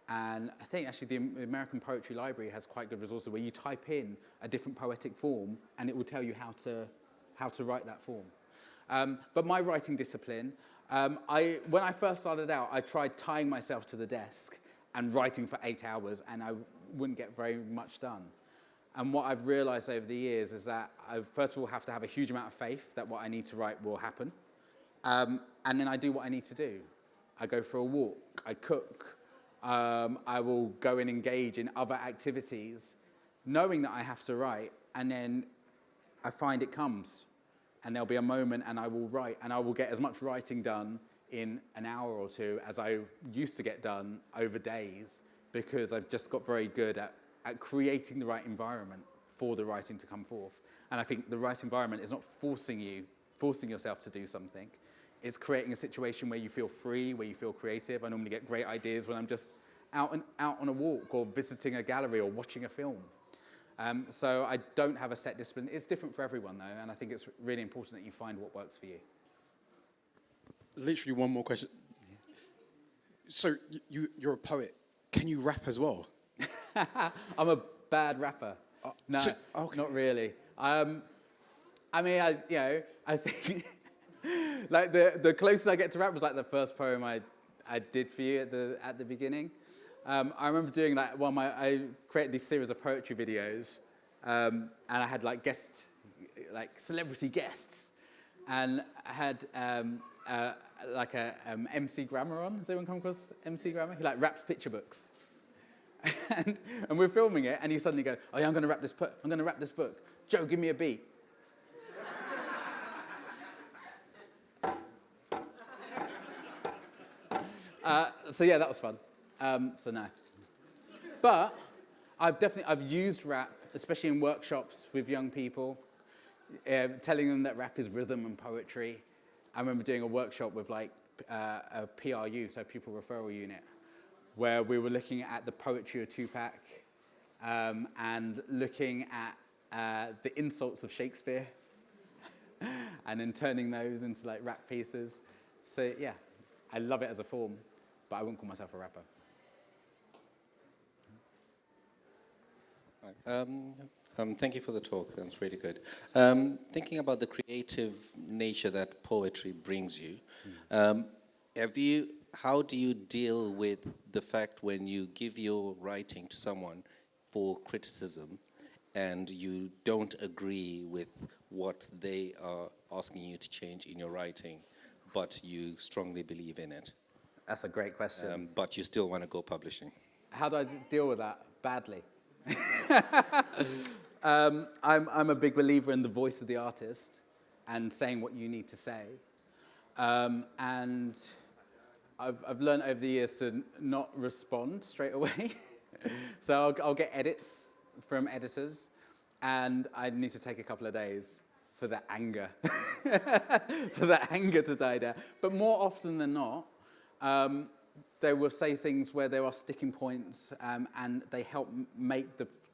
And I think actually the American Poetry Library has quite good resources where you type in a different poetic form and it will tell you how to write that form. But my writing discipline, when I first started out, I tried tying myself to the desk and writing for 8 hours, and I wouldn't get very much done. And what I've realized over the years is that I, first of all, have to have a huge amount of faith that what I need to write will happen. And then I do what I need to do. I go for a walk, I cook, I will go and engage in other activities, knowing that I have to write, and then I find it comes. And there'll be a moment and I will write, and I will get as much writing done in an hour or two as I used to get done over days, because I've just got very good at creating the right environment for the writing to come forth. And I think the right environment is not forcing yourself to do something. It's creating a situation where you feel free, where you feel creative. I normally get great ideas when I'm just out on a walk or visiting a gallery or watching a film. So I don't have a set discipline. It's different for everyone, though, and I think it's really important that you find what works for you. Literally one more question. So you're a poet. Can you rap as well? I'm a bad rapper. No, not really. I mean, I think like the closest I get to rap was like the first poem I did for you at the beginning. I remember doing like I created this series of poetry videos, and I had like celebrity guests, and I had MC Grammar on. Has anyone come across MC Grammar? He like raps picture books. and we're filming it, and he suddenly goes, "Oh yeah, I'm going to rap this book. Joe, give me a beat." So yeah, that was fun. So no. But I've used rap, especially in workshops with young people, telling them that rap is rhythm and poetry. I remember doing a workshop with like a PRU, so Pupil Referral Unit, where we were looking at the poetry of Tupac and looking at the insults of Shakespeare and then turning those into like rap pieces. So yeah, I love it as a form, but I wouldn't call myself a rapper. Thank you for the talk. That was really good. Thinking about the creative nature that poetry brings you, how do you deal with the fact when you give your writing to someone for criticism and you don't agree with what they are asking you to change in your writing, but you strongly believe in it? That's a great question. But you still want to go publishing. How do I deal with that? Badly. I'm a big believer in the voice of the artist and saying what you need to say. And I've learned over the years to not respond straight away. So I'll get edits from editors, and I need to take a couple of days for the anger, to die down. But more often than not, they will say things where there are sticking points, and they help make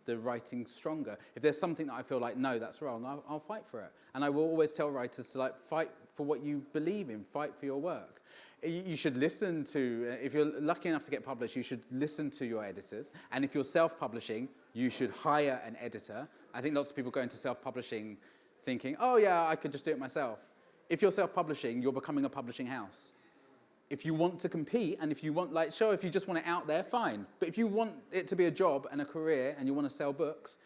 the writing stronger. If there's something that I feel like, no, that's wrong, I'll fight for it. And I will always tell writers to like fight for what you believe in, fight for your work. You should listen to, if you're lucky enough to get published, you should listen to your editors. And if you're self-publishing, you should hire an editor. I think lots of people go into self-publishing thinking, oh yeah, I could just do it myself. If you're self-publishing, you're becoming a publishing house. If you want to compete, and if you want, like, sure, if you just want it out there, fine. But if you want it to be a job and a career and you want to sell books,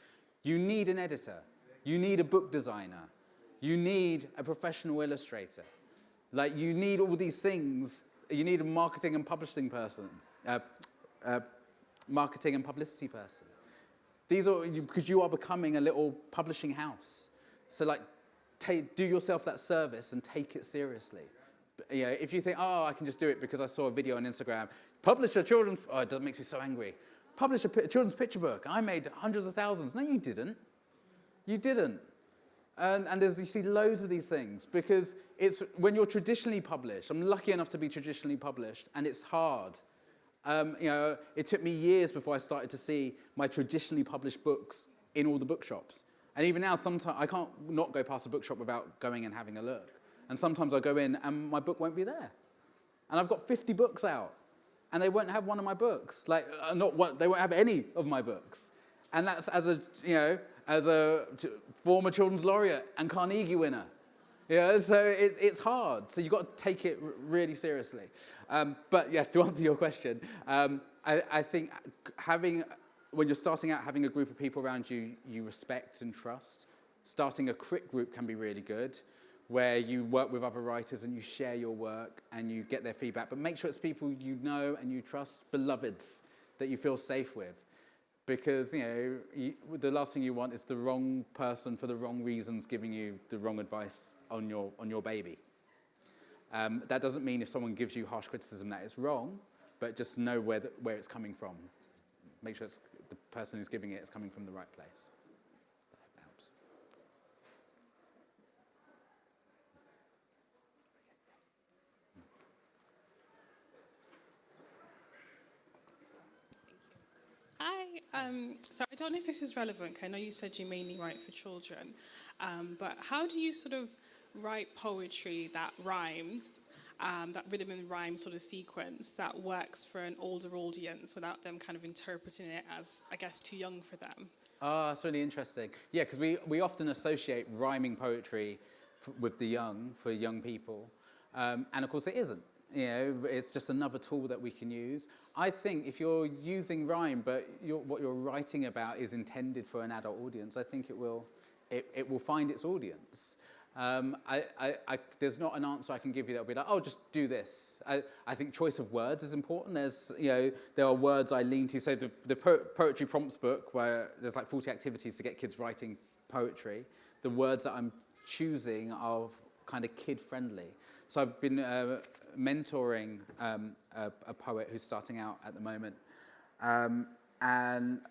you need an editor. You need a book designer. You need a professional illustrator. Like, you need all these things. You need a marketing and publishing person, marketing and publicity person. These are, because you are becoming a little publishing house. So, like, do yourself that service and take it seriously. You know, if you think, oh, I can just do it because I saw a video on Instagram, publish a children's, oh, it makes me so angry. Publish a children's picture book. I made hundreds of thousands. No, you didn't. You didn't. And you see loads of these things because it's when you're traditionally published. I'm lucky enough to be traditionally published, and it's hard. You know, it took me years before I started to see my traditionally published books in all the bookshops. And even now, sometimes I can't not go past a bookshop without going and having a look. And sometimes I go in and my book won't be there. And I've got 50 books out, and they won't have one of my books. Like, they won't have any of my books. And that's as a former children's laureate and Carnegie winner. Yeah, so it's hard. So you've got to take it really seriously. But yes, to answer your question, I think when you're starting out, having a group of people around you you respect and trust. Starting a crit group can be really good. where you work with other writers and you share your work and you get their feedback. But make sure it's people you know and you trust, beloveds, that you feel safe with. Because, the last thing you want is the wrong person for the wrong reasons giving you the wrong advice on your baby. That doesn't mean if someone gives you harsh criticism that it's wrong, but just know where it's coming from. Make sure it's the person who's giving it is coming from the right place. That helps. So I don't know if this is relevant, 'cause I know you said you mainly write for children, but how do you sort of write poetry that rhymes, that rhythm and rhyme sort of sequence that works for an older audience without them kind of interpreting it as, I guess, too young for them? That's really interesting. Yeah, because we often associate rhyming poetry with the young, for young people, and of course it isn't. It's just another tool that we can use. I think if you're using rhyme, but what you're writing about is intended for an adult audience, I think it will find its audience. There's not an answer I can give you that will be like, oh, just do this. I think choice of words is important. There are words I lean to. So the poetry prompts book, where there's like 40 activities to get kids writing poetry, the words that I'm choosing are kind of kid-friendly. So I've been mentoring a poet who's starting out at the moment. And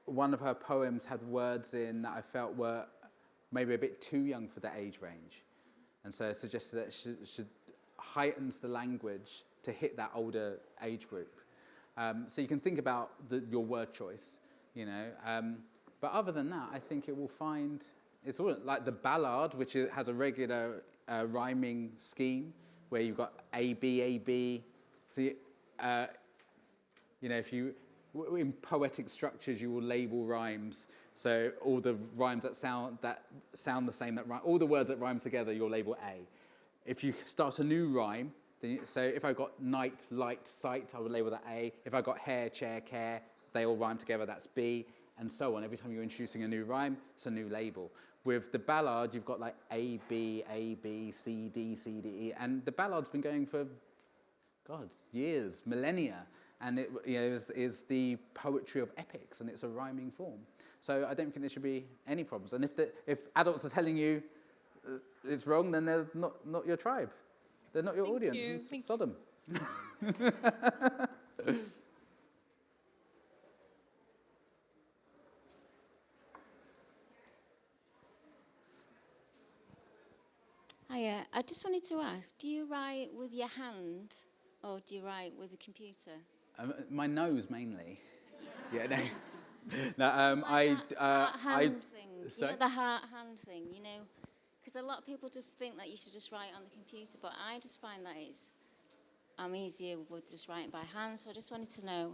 one of her poems had words in that I felt were maybe a bit too young for that age range. And so I suggested that should heightens the language to hit that older age group. So you can think about your word choice, But other than that, I think it will find, it's all like the ballad, which has a regular rhyming scheme, where you've got A, B. So, if you, in poetic structures, you will label rhymes. So all the rhymes that sound the same, all the words that rhyme together, you'll label A. If you start a new rhyme, so if I got night, light, sight, I would label that A. If I got hair, chair, care, they all rhyme together, that's B, and so on. Every time you're introducing a new rhyme, it's a new label. With the ballad, you've got like A, B, C, D, E, and the ballad's been going for, years, millennia, and it is the poetry of epics, and it's a rhyming form. So I don't think there should be any problems. And if adults are telling you it's wrong, then they're not your tribe. They're not your audience. And Sodom. Hiya, I just wanted to ask, do you write with your hand or do you write with a computer? My nose mainly. Yeah, no. Hand thing, sorry? the hand thing, because a lot of people just think that you should just write on the computer, but I just find that I'm easier with just writing by hand, so I just wanted to know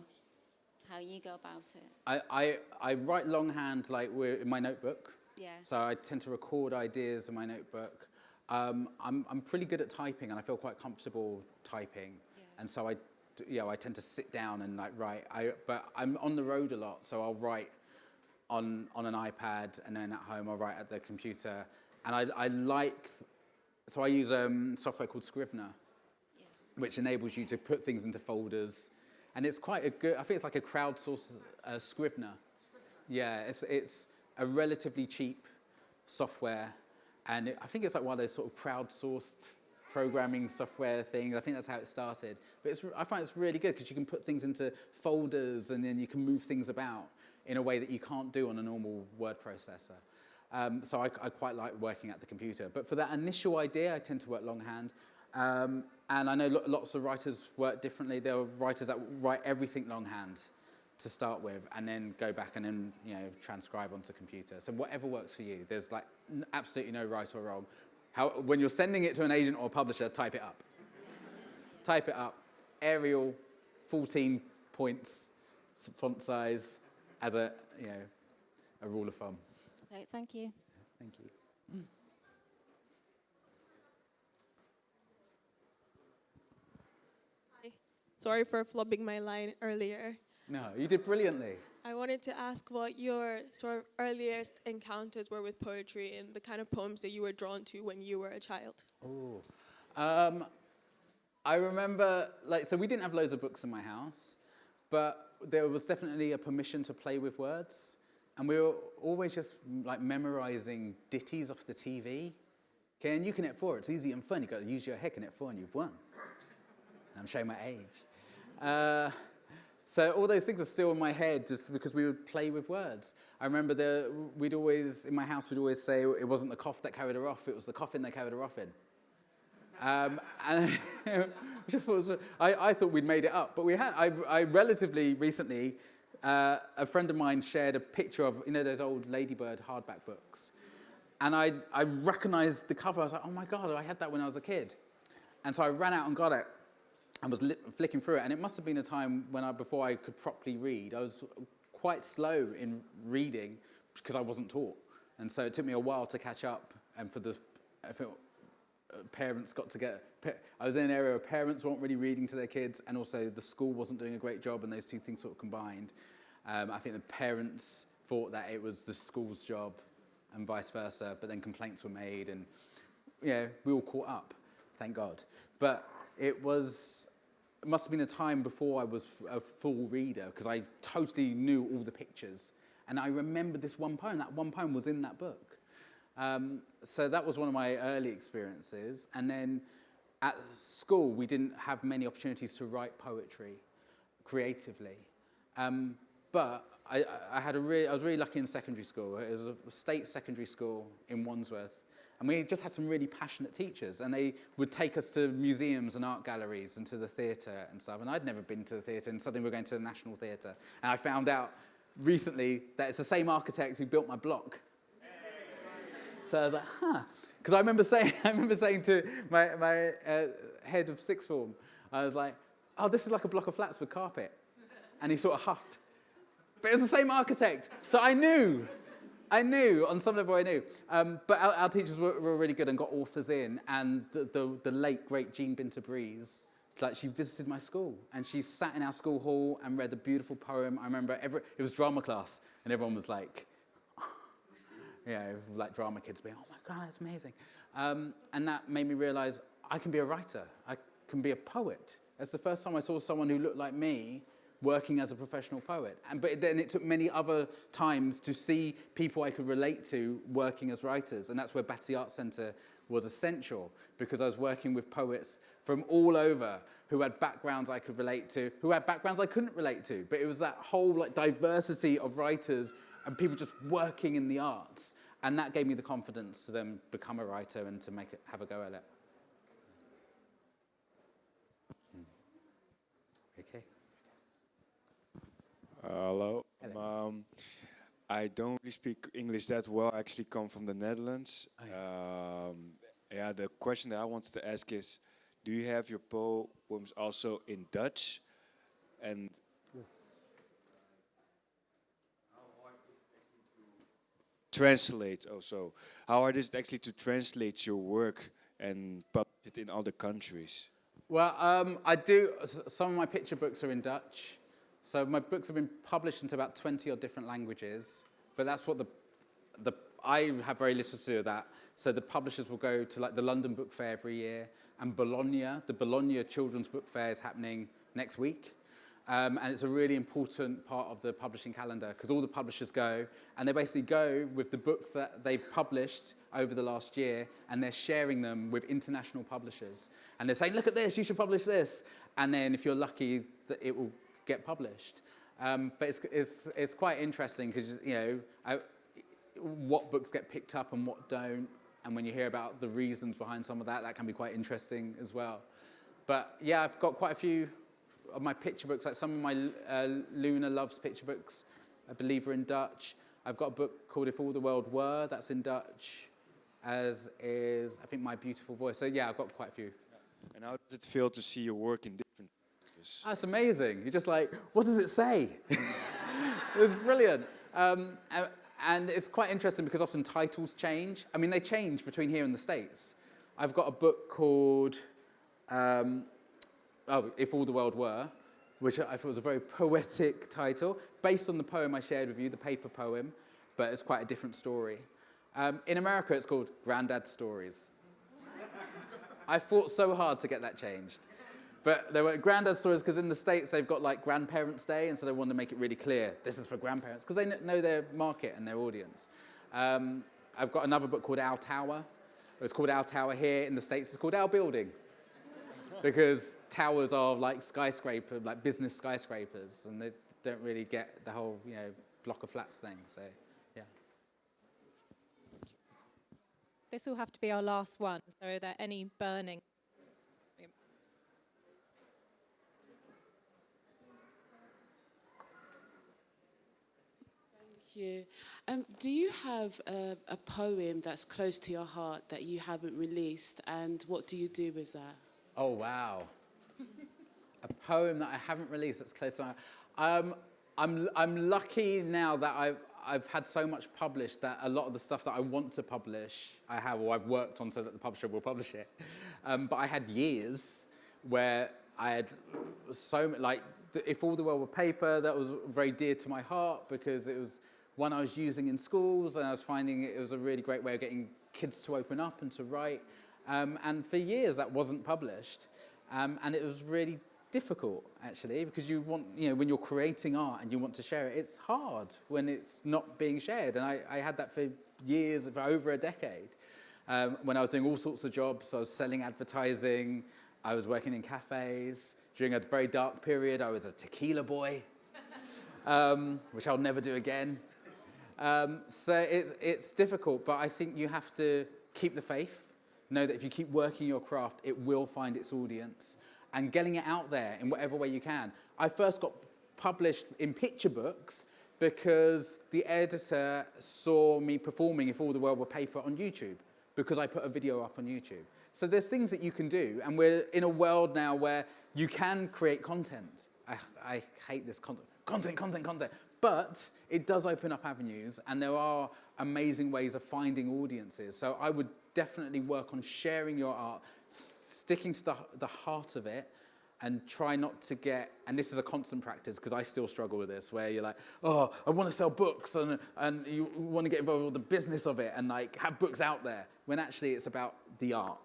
how you go about it. I write longhand like in my notebook. Yeah. So I tend to record ideas in my notebook. I'm pretty good at typing, and I feel quite comfortable typing. Yeah. And so I tend to sit down and write. But I'm on the road a lot, so I'll write on an iPad, and then at home I'll write at the computer. And I use software called Scrivener, which enables you to put things into folders. And it's quite I think it's like a crowdsourced Scrivener. Yeah, it's a relatively cheap software. And I think it's like one of those sort of crowdsourced programming software things. I think that's how it started. But I find it's really good because you can put things into folders and then you can move things about in a way that you can't do on a normal word processor. So I quite like working at the computer. But for that initial idea, I tend to work longhand. And I know lots of writers work differently. There are writers that write everything longhand to start with, and then go back and then transcribe onto computer. So whatever works for you. There's absolutely no right or wrong. When you're sending it to an agent or a publisher, type it up. Type it up. Arial, 14 points, font size, as a rule of thumb. Okay, thank you. Thank you. Hi. Sorry for flubbing my line earlier. No, you did brilliantly. I wanted to ask what your sort of earliest encounters were with poetry and the kind of poems that you were drawn to when you were a child. Oh. I remember, so we didn't have loads of books in my house, but there was definitely a permission to play with words. And we were always just memorizing ditties off the TV. Okay, and you can hit 4, it's easy and fun. You've got to use your head and hit 4 and you've won. I'm showing my age. So all those things are still in my head just because we would play with words. I remember in my house, we'd always say it wasn't the cough that carried her off, it was the coffin that carried her off in. And I thought we'd made it up, but we had. I relatively recently, a friend of mine shared a picture of, those old Ladybird hardback books. And I recognized the cover. I was like, oh my God, I had that when I was a kid. And so I ran out and got it and was flicking through it. And it must have been a time before I could properly read. I was quite slow in reading because I wasn't taught. And so it took me a while to catch up. And parents got to get... I was in an area where parents weren't really reading to their kids, and also the school wasn't doing a great job, and those two things sort of combined. I think the parents thought that it was the school's job and vice versa, but then complaints were made, and we all caught up, thank God. But it must have been a time before I was a full reader, because I totally knew all the pictures. And I remember this one poem. That one poem was in that book. So that was one of my early experiences. And then at school, we didn't have many opportunities to write poetry creatively. But I was really lucky in secondary school. It was a state secondary school in Wandsworth. And we just had some really passionate teachers. And they would take us to museums and art galleries and to the theatre and stuff. And I'd never been to the theatre, and suddenly we were going to the National Theatre. And I found out recently that it's the same architect who built my block. So I was like, huh. Because I remember saying to my head of sixth form, I was like, oh, this is like a block of flats with carpet. And he sort of huffed. But it was the same architect. So I knew, on some level I knew. But our teachers were really good and got authors in. And the late, great Jean Binter Breeze, she visited my school. And she sat in our school hall and read a beautiful poem. I remember it was drama class. And everyone was like, drama kids being, oh my God, that's amazing. And that made me realize I can be a writer. I can be a poet. That's the first time I saw someone who looked like me working as a professional poet. But then it took many other times to see people I could relate to working as writers. And that's where Battersea Arts Centre was essential, because I was working with poets from all over who had backgrounds I could relate to, who had backgrounds I couldn't relate to. But it was that whole diversity of writers and people just working in the arts. And that gave me the confidence to then become a writer and to have a go at it. Okay. Hello. I don't really speak English that well. I actually come from the Netherlands. The question that I wanted to ask is, do you have your poems also in Dutch? And translate also. How hard is it actually to translate your work and publish it in other countries? Well, I do. Some of my picture books are in Dutch. So my books have been published into about 20 odd different languages. But that's what I have very little to do with that. So the publishers will go to the London Book Fair every year. And the Bologna Children's Book Fair is happening next week. And it's a really important part of the publishing calendar, because all the publishers go, and they basically go with the books that they've published over the last year, and they're sharing them with international publishers. And they're saying, look at this, you should publish this. And then if you're lucky, it will get published. But it's quite interesting, because what books get picked up and what don't. And when you hear about the reasons behind some of that, that can be quite interesting as well. But yeah, I've got quite a few of my picture books, like some of my Luna Loves picture books, I believe are in Dutch. I've got a book called If All the World Were, that's in Dutch, as is, I think, My Beautiful Voice. So yeah, I've got quite a few. And how does it feel to see your work in different languages? That's amazing. You're just like, what does it say? It's brilliant. And it's quite interesting because often titles change. I mean, they change between here and the States. I've got a book called... If All the World Were, which I thought was a very poetic title, based on the poem I shared with you, the paper poem, but it's quite a different story. In America, it's called Granddad Stories. I fought so hard to get that changed. But there were Granddad Stories because in the States, they've got like Grandparents' Day, and so they want to make it really clear, this is for grandparents, because they know their market and their audience. I've got another book called Our Tower. It's called Our Tower here. In the States, it's called Our Building. Because towers are like skyscraper, like business skyscrapers, and they don't really get the whole, block of flats thing, so, yeah. This will have to be our last one. So are there any burning? Thank you. Do you have a poem that's close to your heart that you haven't released, and what do you do with that? Oh, wow. A poem that I haven't released that's close to my... I'm lucky now that I've had so much published that a lot of the stuff that I want to publish, I have, or I've worked on so that the publisher will publish it. But I had years where I had If All the World Were Paper, that was very dear to my heart because it was one I was using in schools, and I was finding it was a really great way of getting kids to open up and to write. And for years, that wasn't published. And it was really difficult, actually, because you want, when you're creating art and you want to share it, it's hard when it's not being shared. And I had that for years, for over a decade. When I was doing all sorts of jobs, I was selling advertising, I was working in cafes. During a very dark period, I was a tequila boy, which I'll never do again. So it's difficult, but I think you have to keep the faith. Know that if you keep working your craft, it will find its audience. And getting it out there in whatever way you can. I first got published in picture books because the editor saw me performing If All the World Were Paper on YouTube, because I put a video up on YouTube. So there's things that you can do, and we're in a world now where you can create content. I hate this content. But it does open up avenues, and there are amazing ways of finding audiences. So I would definitely work on sharing your art, sticking to the heart of it, and try not to get, and this is a constant practice because I still struggle with this, where you're like, oh, I want to sell books, and you want to get involved with the business of it and like have books out there, when actually it's about the art.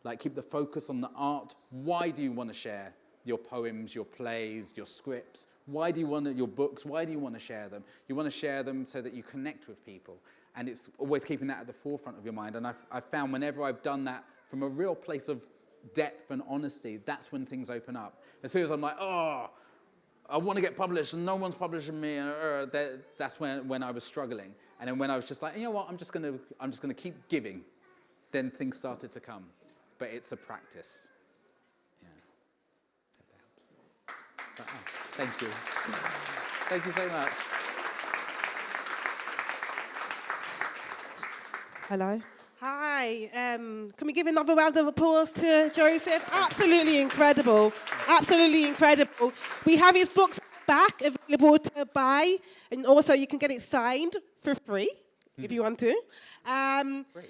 Like keep the focus on the art. Why do you want to share your poems, your plays, your scripts? Why do you want your books? Why do you want to share them? You want to share them so that you connect with people. And it's always keeping that at the forefront of your mind. And I've found whenever I've done that from a real place of depth and honesty, that's when things open up. As soon as I'm like, oh, I want to get published and no one's publishing me, that's when I was struggling. And then when I was just like, you know what, I'm just gonna keep giving, then things started to come. But it's a practice. Thank you. Thank you so much. Hello. Hi. Can we give another round of applause to Joseph? Absolutely incredible. Absolutely incredible. We have his books back available to buy, and also you can get it signed for free if you want to. Free?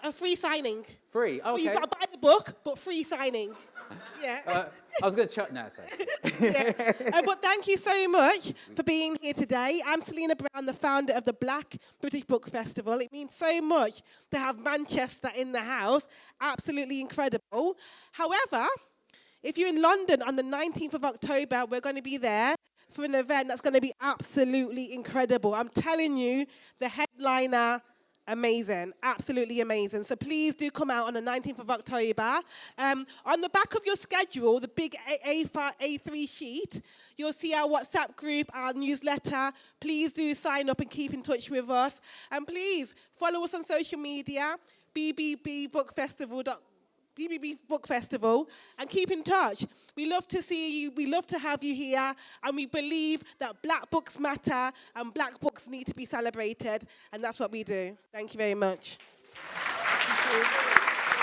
A free signing. Free, okay. Well, you've got to buy the book, but free signing. Yeah. I was going to chat now, sorry. Yeah. But thank you so much for being here today. I'm Selena Brown, the founder of the Black British Book Festival. It means so much to have Manchester in the house. Absolutely incredible. However, if you're in London on the 19th of October, we're going to be there for an event that's going to be absolutely incredible. I'm telling you, the headliner, amazing, absolutely amazing. So please do come out on the 19th of October. On the back of your schedule, the big A3 sheet, you'll see our WhatsApp group, our newsletter. Please do sign up and keep in touch with us. And please follow us on social media, BBB Book Festival, and keep in touch. We love to see you, we love to have you here, and we believe that black books matter and black books need to be celebrated, and that's what we do. Thank you very much. Thank you.